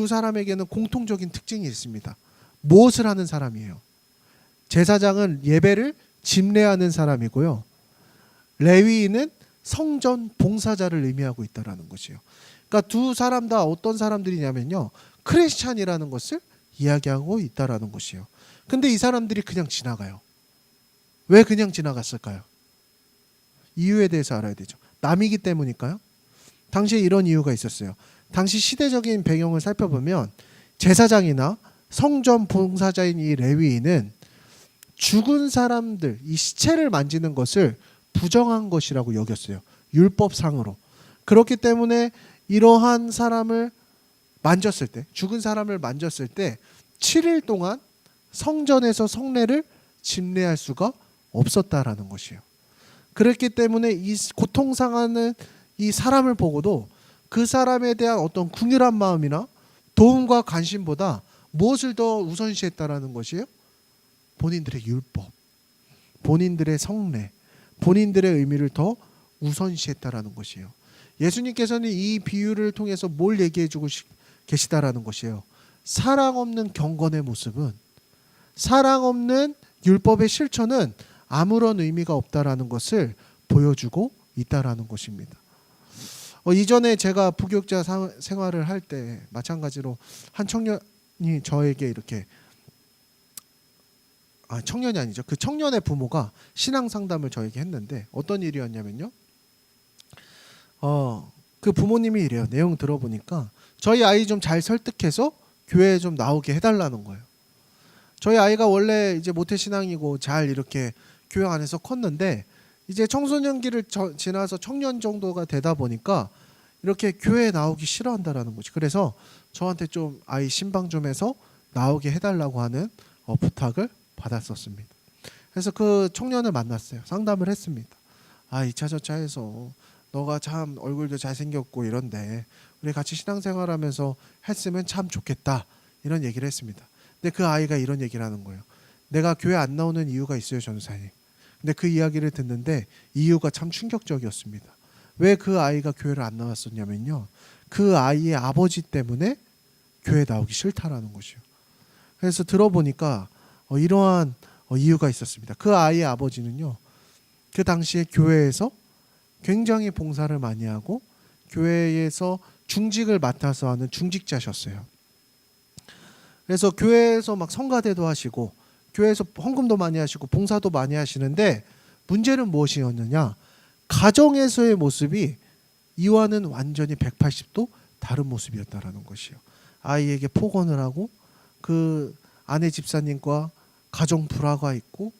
사람에게는 공통적인 특징이 있습니다. 무엇을 하는 사람이에요? 제사장은 예배를 집례하는 사람이고요, 레위인은 성전 봉사자를 의미하고 있다라는 것이에요. 그러니까 두 사람 다 어떤 사람들이냐면요, 크리스찬이라는 것을 이야기하고 있다라는 것이에요. 근데 이 사람들이 그냥 지나가요. 왜 그냥 지나갔을까요? 이유에 대해서 알아야 되죠. 남이기 때문일까요? 당시에 이런 이유가 있었어요. 당시 시대적인 배경을 살펴보면 제사장이나 성전 봉사자인 이 레위인은 죽은 사람들, 이 시체를 만지는 것을 부정한 것이라고 여겼어요. 율법상으로. 그렇기 때문에 이러한 사람을 만졌을 때, 죽은 사람을 만졌을 때 7일 동안 성전에서 성례를 집례할 수가 없었다라는 것이에요. 그렇기 때문에 이 고통상하는 이 사람을 보고도 그 사람에 대한 어떤 궁휼한 마음이나 도움과 관심보다 무엇을 더 우선시했다라는 것이에요? 본인들의 율법, 본인들의 성례, 본인들의 의미를 더 우선시했다라는 것이에요. 예수님께서는 이 비유를 통해서 뭘 얘기해주고 계시다라는 것이에요. 사랑 없는 경건의 모습은, 사랑 없는 율법의 실천은 아무런 의미가 없다라는 것을 보여주고 있다라는 것입니다. 이전에 제가 부교육자 생활을 할 때 마찬가지로 한 청년이 저에게 이렇게, 청년이 아니죠. 그 청년의 부모가 신앙 상담을 저에게 했는데 어떤 일이었냐면요. 그 부모님이 이래요. 내용 들어보니까 저희 아이 좀 잘 설득해서 교회에 좀 나오게 해달라는 거예요. 저희 아이가 원래 이제 모태신앙이고 잘 이렇게 교회 안에서 컸는데 이제 청소년기를 지나서 청년 정도가 되다 보니까 이렇게 교회에 나오기 싫어한다라는 거지. 그래서 저한테 좀 아이 신방 좀 해서 나오게 해달라고 하는 부탁을 받았었습니다. 그래서 그 청년을 만났어요. 상담을 했습니다. 이차저차 해서 너가 참 얼굴도 잘생겼고 이런데 우리 같이 신앙생활하면서 했으면 참 좋겠다, 이런 얘기를 했습니다. 근데 그 아이가 이런 얘기를 하는 거예요. 내가 교회 안 나오는 이유가 있어요, 전도사님. 근데 그 이야기를 듣는데 이유가 참 충격적이었습니다. 왜 그 아이가 교회를 안 나왔었냐면요, 그 아이의 아버지 때문에 교회 나오기 싫다라는 것이요. 그래서 들어보니까 이러한 이유가 있었습니다. 그 아이의 아버지는요, 그 당시에 교회에서 굉장히 봉사를 많이 하고 교회에서 중직을 맡아서 하는 중직자셨어요. 그래서 교회에서 막 성가대도 하시고 교회에서 헌금도 많이 하시고 봉사도 많이 하시는데 문제는 무엇이었느냐, 가정에서의 모습이 이와는 완전히 180도 다른 모습이었다라는 것이요. 아이에게 폭언을 하고 그 아내 집사님과 가정 불화가 있고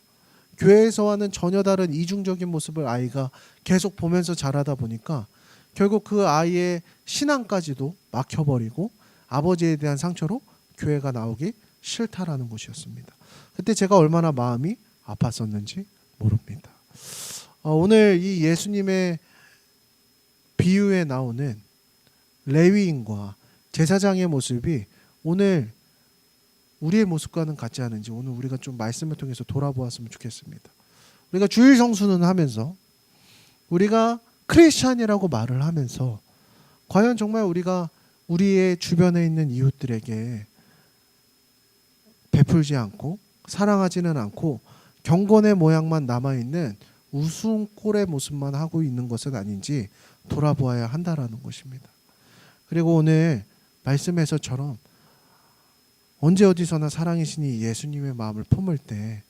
교회에서와는 전혀 다른 이중적인 모습을 아이가 계속 보면서 자라다 보니까 결국 그 아이의 신앙까지도 막혀버리고 아버지에 대한 상처로 교회가 나오기 싫다라는 것이었습니다. 그때 제가 얼마나 마음이 아팠었는지 모릅니다. 오늘 이 예수님의 비유에 나오는 레위인과 제사장의 모습이 오늘 우리의 모습과는 같지 않은지 오늘 우리가 좀 말씀을 통해서 돌아보았으면 좋겠습니다. 우리가 주일 성수는 하면서 우리가 크리스찬이라고 말을 하면서 과연 정말 우리가 우리의 주변에 있는 이웃들에게 베풀지 않고 사랑하지는 않고 경건의 모양만 남아있는 우스운 꼴의 모습만 하고 있는 것은 아닌지 돌아보아야 한다라는 것입니다. 그리고 오늘 말씀에서처럼 언제 어디서나 사랑이시니 예수님의 마음을 품을 때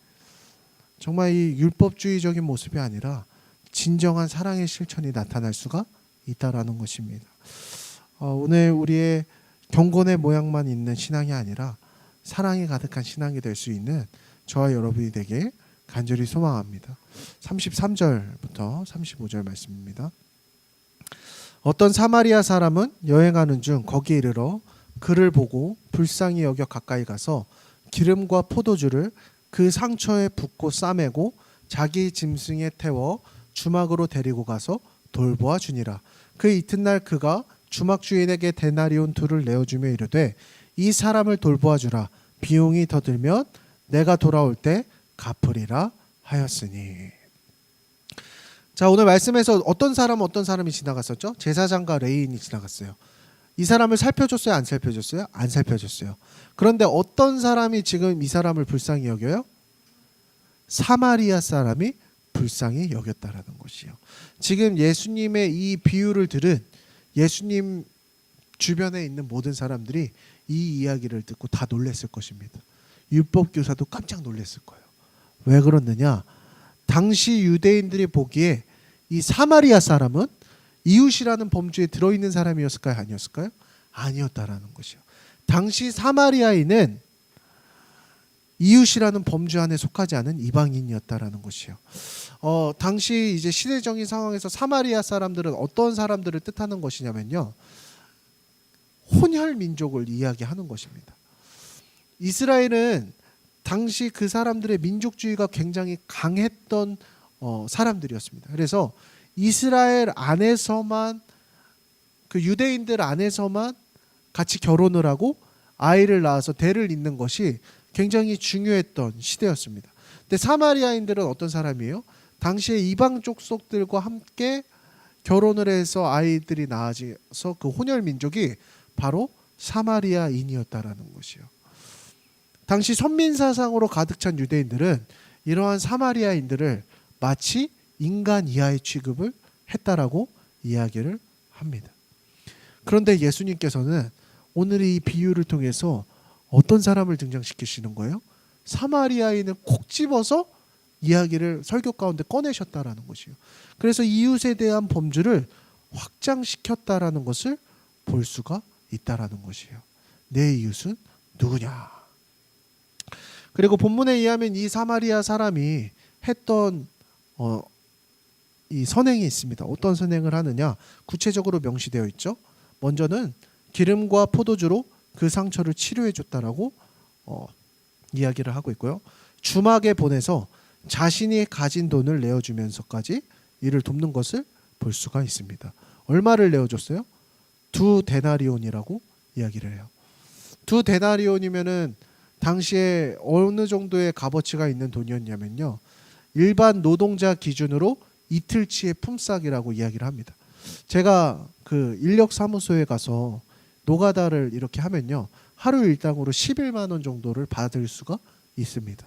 정말 이 율법주의적인 모습이 아니라 진정한 사랑의 실천이 나타날 수가 있다라는 것입니다. 오늘 우리의 경건의 모양만 있는 신앙이 아니라 사랑이 가득한 신앙이 될 수 있는 저와 여러분이 되길 간절히 소망합니다. 33절부터 35절 말씀입니다. 어떤 사마리아 사람은 여행하는 중 거기에 이르러 그를 보고 불쌍히 여겨 가까이 가서 기름과 포도주를 그 상처에 붓고 싸매고 자기 짐승에 태워 주막으로 데리고 가서 돌보아 주니라. 그 이튿날 그가 주막 주인에게 데나리온 2를 내어주며 이르되 이 사람을 돌보아 주라. 비용이 더 들면 내가 돌아올 때 갚으리라 하였으니. 자, 오늘 말씀에서 어떤 사람이 지나갔었죠? 제사장과 레위인이 지나갔어요. 이 사람을 살펴줬어요? 안 살펴줬어요? 안 살펴줬어요. 그런데 어떤 사람이 지금 이 사람을 불쌍히 여겨요? 사마리아 사람이 불쌍히 여겼다라는 것이요. 지금 예수님의 이 비유를 들은 예수님 주변에 있는 모든 사람들이 이 이야기를 듣고 다 놀랐을 것입니다. 율법교사도 깜짝 놀랐을 거예요. 왜 그러느냐? 당시 유대인들이 보기에 이 사마리아 사람은 이웃이라는 범주에 들어있는 사람이었을까요? 아니었을까요? 아니었다라는 것이요. 당시 사마리아인은 이웃이라는 범주 안에 속하지 않은 이방인이었다라는 것이요. 당시 이제 시대적인 상황에서 사마리아 사람들은 어떤 사람들을 뜻하는 것이냐면요, 혼혈 민족을 이야기하는 것입니다. 이스라엘은 당시 그 사람들의 민족주의가 굉장히 강했던 사람들이었습니다. 그래서 이스라엘 안에서만, 그 유대인들 안에서만 같이 결혼을 하고 아이를 낳아서 대를 잇는 것이 굉장히 중요했던 시대였습니다. 근데 사마리아인들은 어떤 사람이에요? 당시에 이방 족속들과 함께 결혼을 해서 아이들이 낳아져서 그 혼혈 민족이 바로 사마리아인이었다라는 것이요. 당시 선민 사상으로 가득 찬 유대인들은 이러한 사마리아인들을 마치 인간 이하의 취급을 했다라고 이야기를 합니다. 그런데 예수님께서는 오늘 이 비유를 통해서 어떤 사람을 등장시키시는 거예요? 사마리아인을 콕 집어서 이야기를 설교 가운데 꺼내셨다라는 것이요. 그래서 이웃에 대한 범주를 확장시켰다라는 것을 볼 수가 있다라는 것이에요. 내 이웃은 누구냐? 그리고 본문에 의하면 이 사마리아 사람이 했던 이 선행이 있습니다. 어떤 선행을 하느냐? 구체적으로 명시되어 있죠. 먼저는 기름과 포도주로 그 상처를 치료해 줬다라고 이야기를 하고 있고요. 주막에 보내서 자신이 가진 돈을 내어주면서까지 이를 돕는 것을 볼 수가 있습니다. 얼마를 내어줬어요? 2데나리온이라고 이야기를 해요. 2데나리온이면은 당시에 어느 정도의 값어치가 있는 돈이었냐면요, 일반 노동자 기준으로 이틀치의 품삯이라고 이야기를 합니다. 제가 그 인력사무소에 가서 노가다를 이렇게 하면요, 하루 일당으로 11만 원 정도를 받을 수가 있습니다.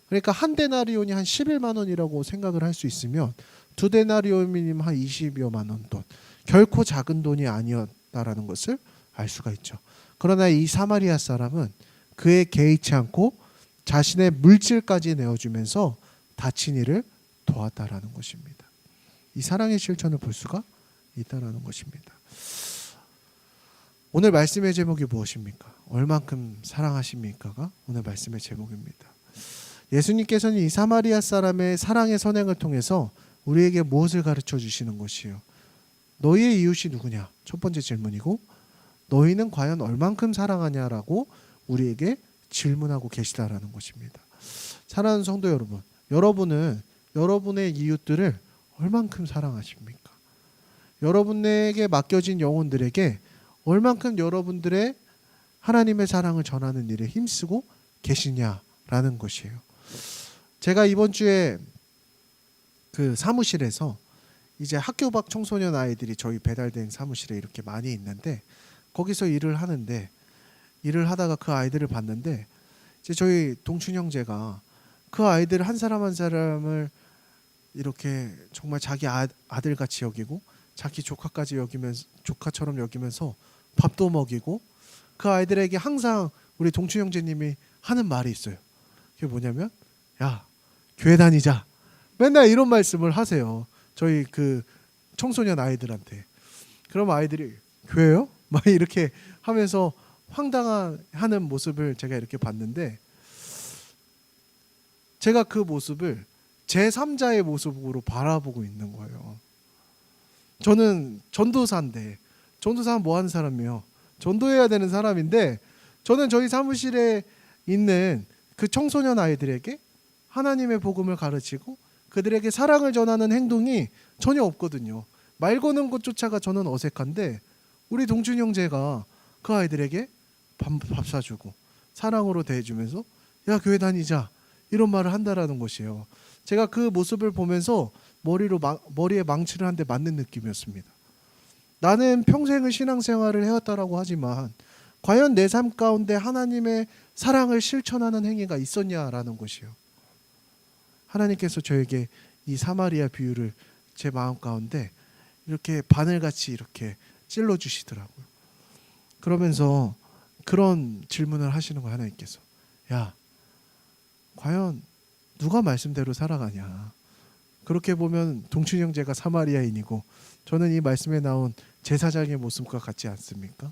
그러니까 한 데나리온이 한 11만 원이라고 생각을 할 수 있으면 2데나리온이면 한 20여만 원 돈, 결코 작은 돈이 아니었다라는 것을 알 수가 있죠. 그러나 이 사마리아 사람은 그에 개의치 않고 자신의 물질까지 내어주면서 다친 이를 도왔다라는 것입니다. 이 사랑의 실천을 볼 수가 있다라는 것입니다. 오늘 말씀의 제목이 무엇입니까? 얼만큼 사랑하십니까가 오늘 말씀의 제목입니다. 예수님께서는 이 사마리아 사람의 사랑의 선행을 통해서 우리에게 무엇을 가르쳐 주시는 것이요? 너희의 이웃이 누구냐? 첫 번째 질문이고, 너희는 과연 얼만큼 사랑하냐라고 우리에게 질문하고 계시다라는 것입니다. 사랑하는 성도 여러분, 여러분은 여러분의 이웃들을 얼만큼 사랑하십니까? 여러분에게 맡겨진 영혼들에게 얼만큼 여러분들의 하나님의 사랑을 전하는 일에 힘쓰고 계시냐라는 것이에요. 제가 이번 주에 그 사무실에서 이제 학교 밖 청소년 아이들이 저희 배달된 사무실에 이렇게 많이 있는데, 거기서 일을 하는데, 일을 하다가 그 아이들을 봤는데, 이제 저희 동춘 형제가 그 아이들 한 사람 한 사람을 이렇게 정말 자기 아들같이 여기고 자기 조카까지 여기면서, 조카처럼 여기면서 밥도 먹이고, 그 아이들에게 항상 우리 동춘 형제님이 하는 말이 있어요. 그게 뭐냐면, 야, 교회 다니자. 맨날 이런 말씀을 하세요. 저희 그 청소년 아이들한테. 그럼 아이들이 교회요? 막 이렇게 하면서 황당하는 모습을 제가 이렇게 봤는데, 제가 그 모습을 제3자의 모습으로 바라보고 있는 거예요. 저는 전도사인데, 전도사는 뭐 하는 사람이에요? 전도해야 되는 사람인데, 저는 저희 사무실에 있는 그 청소년 아이들에게 하나님의 복음을 가르치고 그들에게 사랑을 전하는 행동이 전혀 없거든요. 말 거는 것조차가 저는 어색한데, 우리 동준 형제가 그 아이들에게 밥 사주고 사랑으로 대해주면서 야, 교회 다니자, 이런 말을 한다라는 것이에요. 제가 그 모습을 보면서 머리에 망치를 한 대 맞는 느낌이었습니다. 나는 평생을 신앙생활을 해왔다라고 하지만 과연 내 삶 가운데 하나님의 사랑을 실천하는 행위가 있었냐라는 것이요. 하나님께서 저에게 이 사마리아 비유를 제 마음 가운데 이렇게 바늘같이 이렇게 찔러주시더라고요. 그러면서 그런 질문을 하시는 거예요. 하나님께서, 야, 과연 누가 말씀대로 살아가냐? 그렇게 보면 동춘 형제가 사마리아인이고 저는 이 말씀에 나온 제사장의 모습과 같지 않습니까?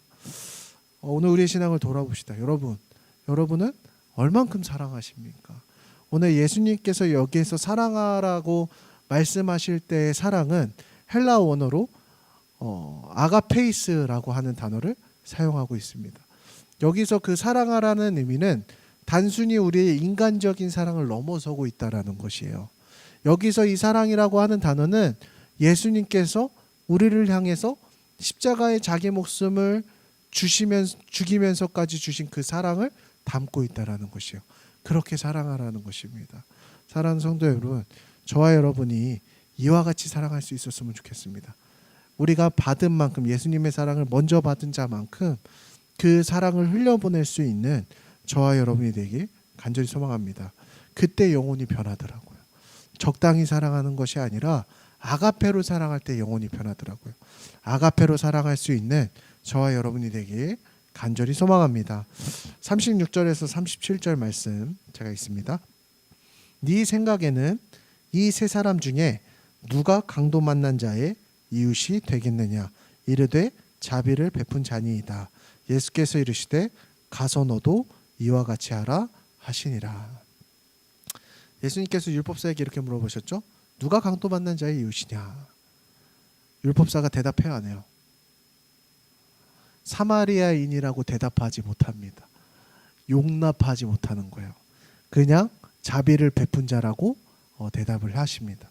오늘 우리의 신앙을 돌아봅시다. 여러분은 얼만큼 사랑하십니까? 오늘 예수님께서 여기에서 사랑하라고 말씀하실 때의 사랑은 헬라 원어로 아가페이스라고 하는 단어를 사용하고 있습니다. 여기서 그 사랑하라는 의미는 단순히 우리의 인간적인 사랑을 넘어서고 있다라는 것이에요. 여기서 이 사랑이라고 하는 단어는 예수님께서 우리를 향해서 십자가에 자기 목숨을 죽이면서까지 주신 그 사랑을 담고 있다라는 것이에요. 그렇게 사랑하라는 것입니다. 사랑하는 성도 여러분, 저와 여러분이 이와 같이 사랑할 수 있었으면 좋겠습니다. 우리가 받은 만큼, 예수님의 사랑을 먼저 받은 자만큼 그 사랑을 흘려보낼 수 있는 저와 여러분이 되길 간절히 소망합니다. 그때 영혼이 변하더라고요. 적당히 사랑하는 것이 아니라 아가페로 사랑할 때 영혼이 변하더라고요. 아가페로 사랑할 수 있는 저와 여러분이 되길 간절히 소망합니다. 36절에서 37절 말씀 제가 있습니다. 네 생각에는 이 세 사람 중에 누가 강도 만난 자의 이웃이 되겠느냐? 이르되 자비를 베푼 자니이다. 예수께서 이르시되 가서 너도 이와 같이 하라 하시니라. 예수님께서 율법사에게 이렇게 물어보셨죠? 누가 강도 만난 자의 이웃이냐? 율법사가 대답해야 하네요. 사마리아인이라고 대답하지 못합니다. 용납하지 못하는 거예요. 그냥 자비를 베푼 자라고 대답을 하십니다.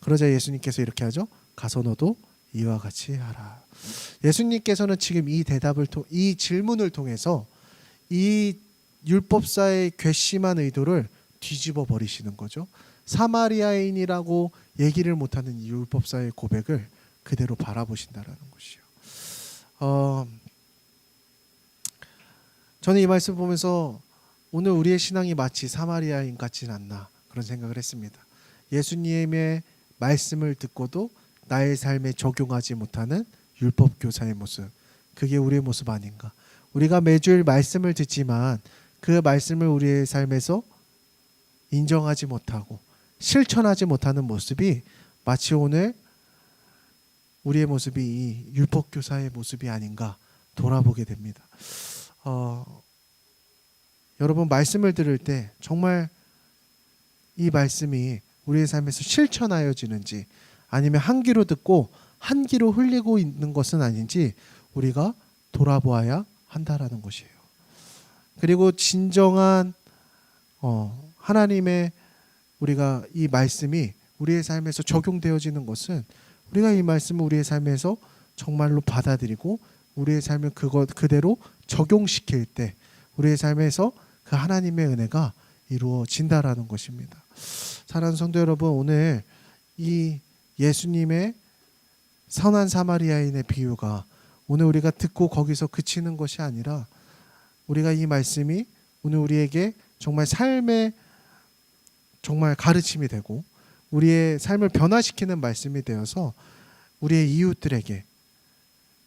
그러자 예수님께서 이렇게 하죠. 가서 너도 이와 같이 하라. 예수님께서는 지금 이 질문을 통해서 이 율법사의 괘씸한 의도를 뒤집어 버리시는 거죠. 사마리아인이라고 얘기를 못하는 이 율법사의 고백을 그대로 바라보신다라는 것이요. 저는 이 말씀 보면서 오늘 우리의 신앙이 마치 사마리아인 같진 않나 그런 생각을 했습니다. 예수님의 말씀을 듣고도 나의 삶에 적용하지 못하는 율법 교사의 모습, 그게 우리의 모습 아닌가. 우리가 매주일 말씀을 듣지만 그 말씀을 우리의 삶에서 인정하지 못하고 실천하지 못하는 모습이 마치 오늘 우리의 모습이 이 율법 교사의 모습이 아닌가 돌아보게 됩니다. 여러분, 말씀을 들을 때 정말 이 말씀이 우리의 삶에서 실천하여지는지, 아니면 한 귀로 듣고 한 귀로 흘리고 있는 것은 아닌지 우리가 돌아보아야 한다라는 것이에요. 그리고 진정한 하나님의 우리가 이 말씀이 우리의 삶에서 적용되어지는 것은 우리가 이 말씀을 우리의 삶에서 정말로 받아들이고 우리의 삶을 그대로 적용시킬 때 우리의 삶에서 그 하나님의 은혜가 이루어진다라는 것입니다. 사랑하는 성도 여러분, 오늘 이 예수님의 선한 사마리아인의 비유가 오늘 우리가 듣고 거기서 그치는 것이 아니라 우리가 이 말씀이 오늘 우리에게 정말 삶의 정말 가르침이 되고 우리의 삶을 변화시키는 말씀이 되어서 우리의 이웃들에게,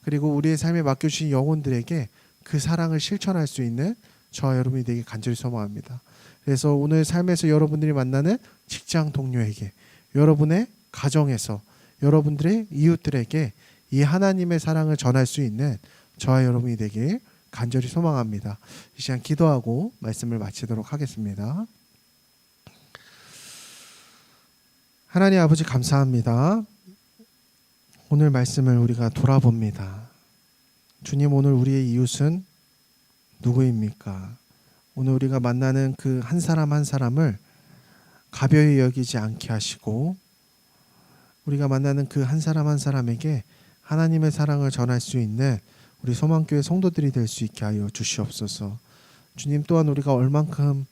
그리고 우리의 삶에 맡겨주신 영혼들에게 그 사랑을 실천할 수 있는 저와 여러분이 되게 간절히 소망합니다. 그래서 오늘 삶에서 여러분들이 만나는 직장 동료에게, 여러분의 가정에서 여러분들의 이웃들에게 이 하나님의 사랑을 전할 수 있는 저와 여러분이 되길 간절히 소망합니다. 이 시간 기도하고 말씀을 마치도록 하겠습니다. 하나님 아버지, 감사합니다. 오늘 말씀을 우리가 돌아봅니다. 주님, 오늘 우리의 이웃은 누구입니까? 오늘 우리가 만나는 그 한 사람 한 사람을 가벼이 여기지 않게 하시고 우리가 만나는 그 한 사람 한 사람에게 하나님의 사랑을 전할 수 있는 우리 소망교회 성도들이 될 수 있게 하여 주시옵소서. 주님, 또한 우리가 얼만큼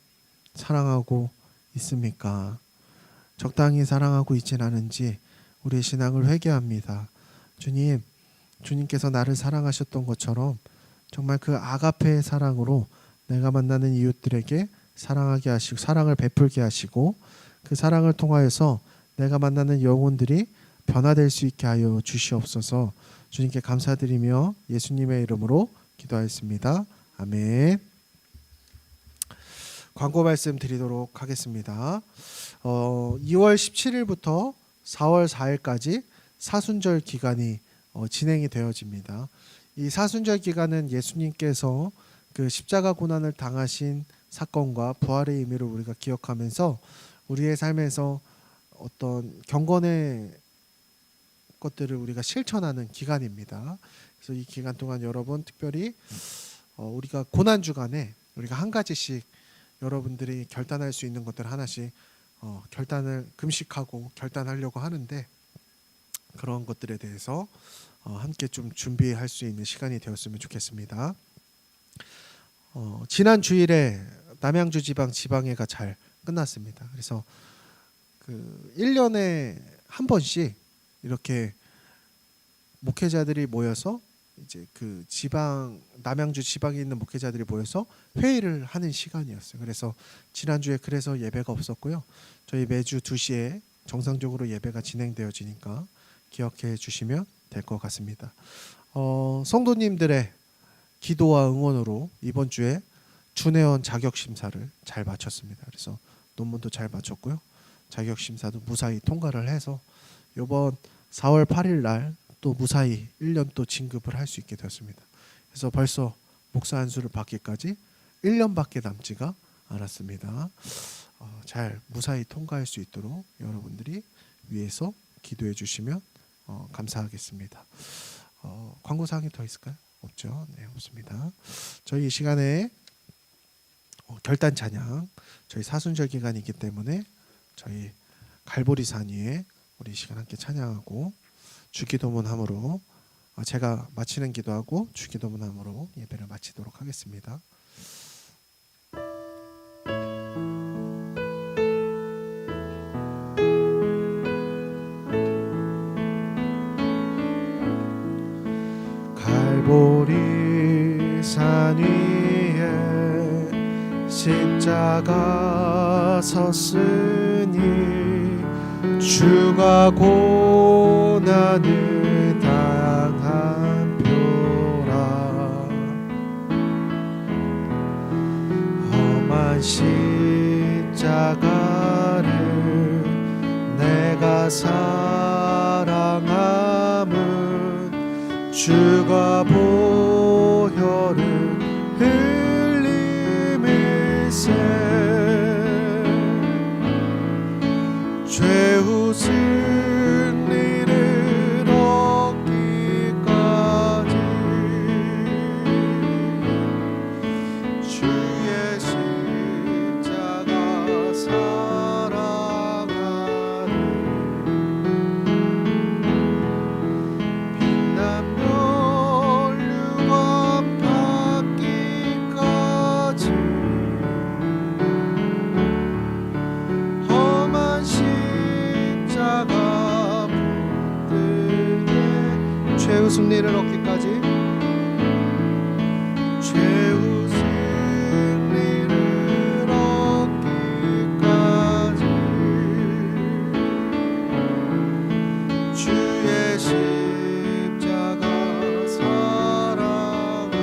사랑하고 있습니까? 적당히 사랑하고 있진 않은지 우리의 신앙을 회개합니다. 주님, 주님께서 나를 사랑하셨던 것처럼 정말 그 아가페의 사랑으로 내가 만나는 이웃들에게 사랑하게 하시고 사랑을 베풀게 하시고 그 사랑을 통하여서 내가 만나는 영혼들이 변화될 수 있게 하여 주시옵소서. 주님께 감사드리며 예수님의 이름으로 기도하였습니다. 아멘. 광고 말씀 드리도록 하겠습니다. 2월 17일부터 4월 4일까지 사순절 기간이 진행이 되어집니다. 이 사순절 기간은 예수님께서 그 십자가 고난을 당하신 사건과 부활의 의미를 우리가 기억하면서 우리의 삶에서 어떤 경건의 것들을 우리가 실천하는 기간입니다. 그래서 이 기간 동안 여러분 특별히 우리가 고난 주간에 우리가 한 가지씩 여러분들이 결단할 수 있는 것들 하나씩 결단을 금식하고 결단하려고 하는데 그런 것들에 대해서 함께 좀 준비할 수 있는 시간이 되었으면 좋겠습니다. 지난 주일에 남양주 지방회가 잘 끝났습니다. 그래서 그 1년에 한 번씩 이렇게 목회자들이 모여서 이제 그 남양주 지방에 있는 목회자들이 모여서 회의를 하는 시간이었어요. 그래서 지난주에 그래서 예배가 없었고요. 저희 매주 2시에 정상적으로 예배가 진행되어지니까 기억해 주시면 될 것 같습니다. 성도님들의 기도와 응원으로 이번 주에 준회원 자격 심사를 잘 마쳤습니다. 그래서 논문도 잘 마쳤고요. 자격 심사도 무사히 통과를 해서 이번 4월 8일 날 또 무사히 1년 또 진급을 할 수 있게 되었습니다. 그래서 벌써 목사 안수를 받기까지 1년밖에 남지가 않았습니다. 잘 무사히 통과할 수 있도록 여러분들이 위해서 기도해 주시면 감사하겠습니다. 광고사항이 더 있을까요? 없죠. 네, 없습니다. 저희 이 시간에 결단 찬양, 저희 사순절 기간이기 때문에 저희 갈보리산 위에 우리 시간 함께 찬양하고 주기도문함으로 제가 마치는 기도하고 주기도문함으로 예배를 마치도록 하겠습니다. 갈보리산 위에 십자가 섰으니 주가 고난을 당한 표라. 험한 십자가를 내가 사랑함은 주가 보혈을 흘림일세. 죄우 승리를 얻기까지 주의 십자가 사랑하는 빛나며 율관 받기까지 험한 십자가 붙들게 죄의 승리를 얻기까지 죄의 승리를 얻기까지 주의 십자가 사랑하는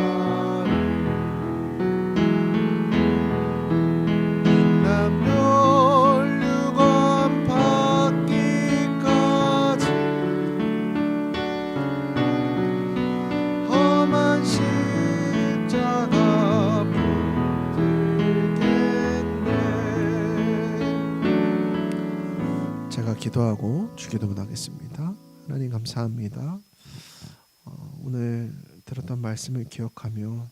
빛나며 율관 받기까지 험한 십자가 붙들겠네. 제가 기도하고 주기도문 하겠습니다. 하나님 감사합니다. 오늘 들었던 말씀을 기억하며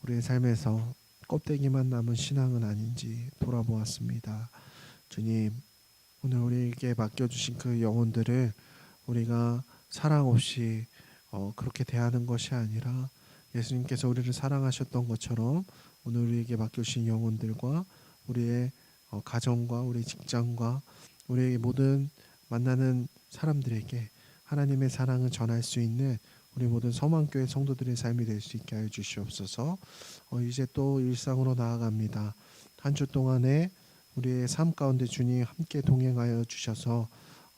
우리의 삶에서 껍데기만 남은 신앙은 아닌지 돌아보았습니다. 주님, 오늘 우리에게 맡겨주신 그 영혼들을 우리가 사랑 없이 그렇게 대하는 것이 아니라 예수님께서 우리를 사랑하셨던 것처럼 오늘 우리에게 맡겨주신 영혼들과 우리의 가정과 우리 직장과 우리의 모든 만나는 사람들에게 하나님의 사랑을 전할 수 있는 우리 모든 서망교회 성도들의 삶이 될 수 있게 하여 주시옵소서. 이제 또 일상으로 나아갑니다. 한 주 동안에 우리의 삶 가운데 주님 함께 동행하여 주셔서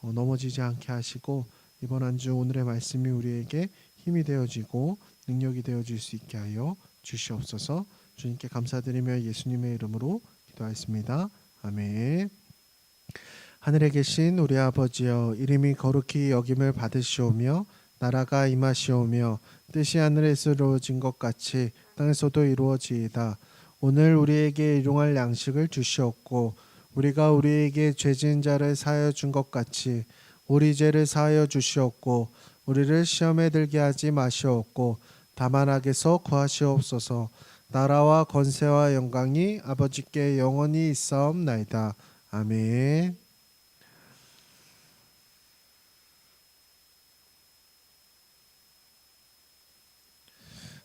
넘어지지 않게 하시고 이번 한 주 오늘의 말씀이 우리에게 힘이 되어지고 능력이 되어질 수 있게 하여 주시옵소서. 주님께 감사드리며 예수님의 이름으로 기도하겠습니다. 아멘. 하늘에 계신 우리 아버지여, 이름이 거룩히 여김을 받으시오며 나라가 임하시오며 뜻이 하늘에서 이루어진 것 같이 땅에서도 이루어지이다. 오늘 우리에게 일용할 양식을 주시옵고 우리가 우리에게 죄 지은 자를 사하여 준 것 같이 우리 죄를 사하여 주시옵고 우리를 시험에 들게 하지 마시옵고 다만 악에서 구하시옵소서. 나라와 권세와 영광이 아버지께 영원히 있사옵나이다. 아멘.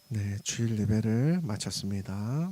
네, 주일 예배를 마쳤습니다.